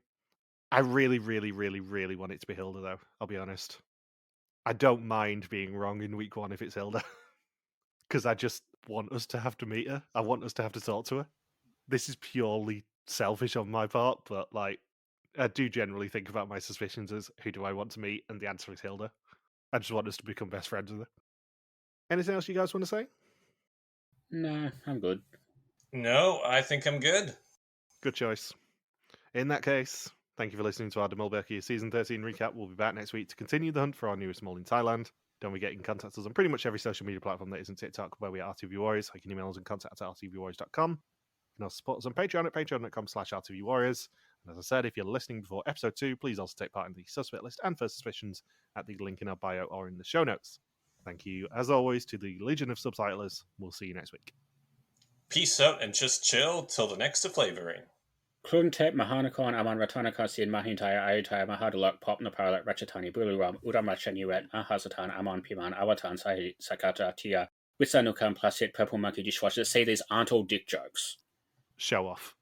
I really, really, really, really want it to be Hilda, though. I'll be honest. I don't mind being wrong in week one if it's Hilda, because I just want us to have to meet her. I want us to have to talk to her. This is purely selfish on my part, but like, I do generally think about my suspicions as who do I want to meet, and the answer is Hilda. I just want us to become best friends with her. Anything else you guys want to say? No, I'm good. No, I think I'm good. Good choice. In that case, thank you for listening to our Mol België Season 13 recap. We'll be back next week to continue the hunt for our newest mole in Thailand. Don't forget you can contact us on pretty much every social media platform that isn't TikTok, where we are RTV Warriors. You can email us and contact at rtvwarriors.com. You can also support us on Patreon at patreon.com/rtvwarriors. And as I said, if you're listening before episode 2, please also take part in the suspect list and first suspicions at the link in our bio or in the show notes. Thank you, as always, to the Legion of Subtitlers. We'll see you next week. Peace out and just chill till the next flavoring. Kluntep Mahanakon Aman Ratanakasian Mahintaya Ayutaya Mahadalak Pop Napala Ratchatani Buluram Udam Rachanuet Mahasatan Amon Piman Awatan Sahi Sakata Tia Witsanukan Plasit Purple Monkey Dishwasher. Say these aren't all dick jokes. Show off.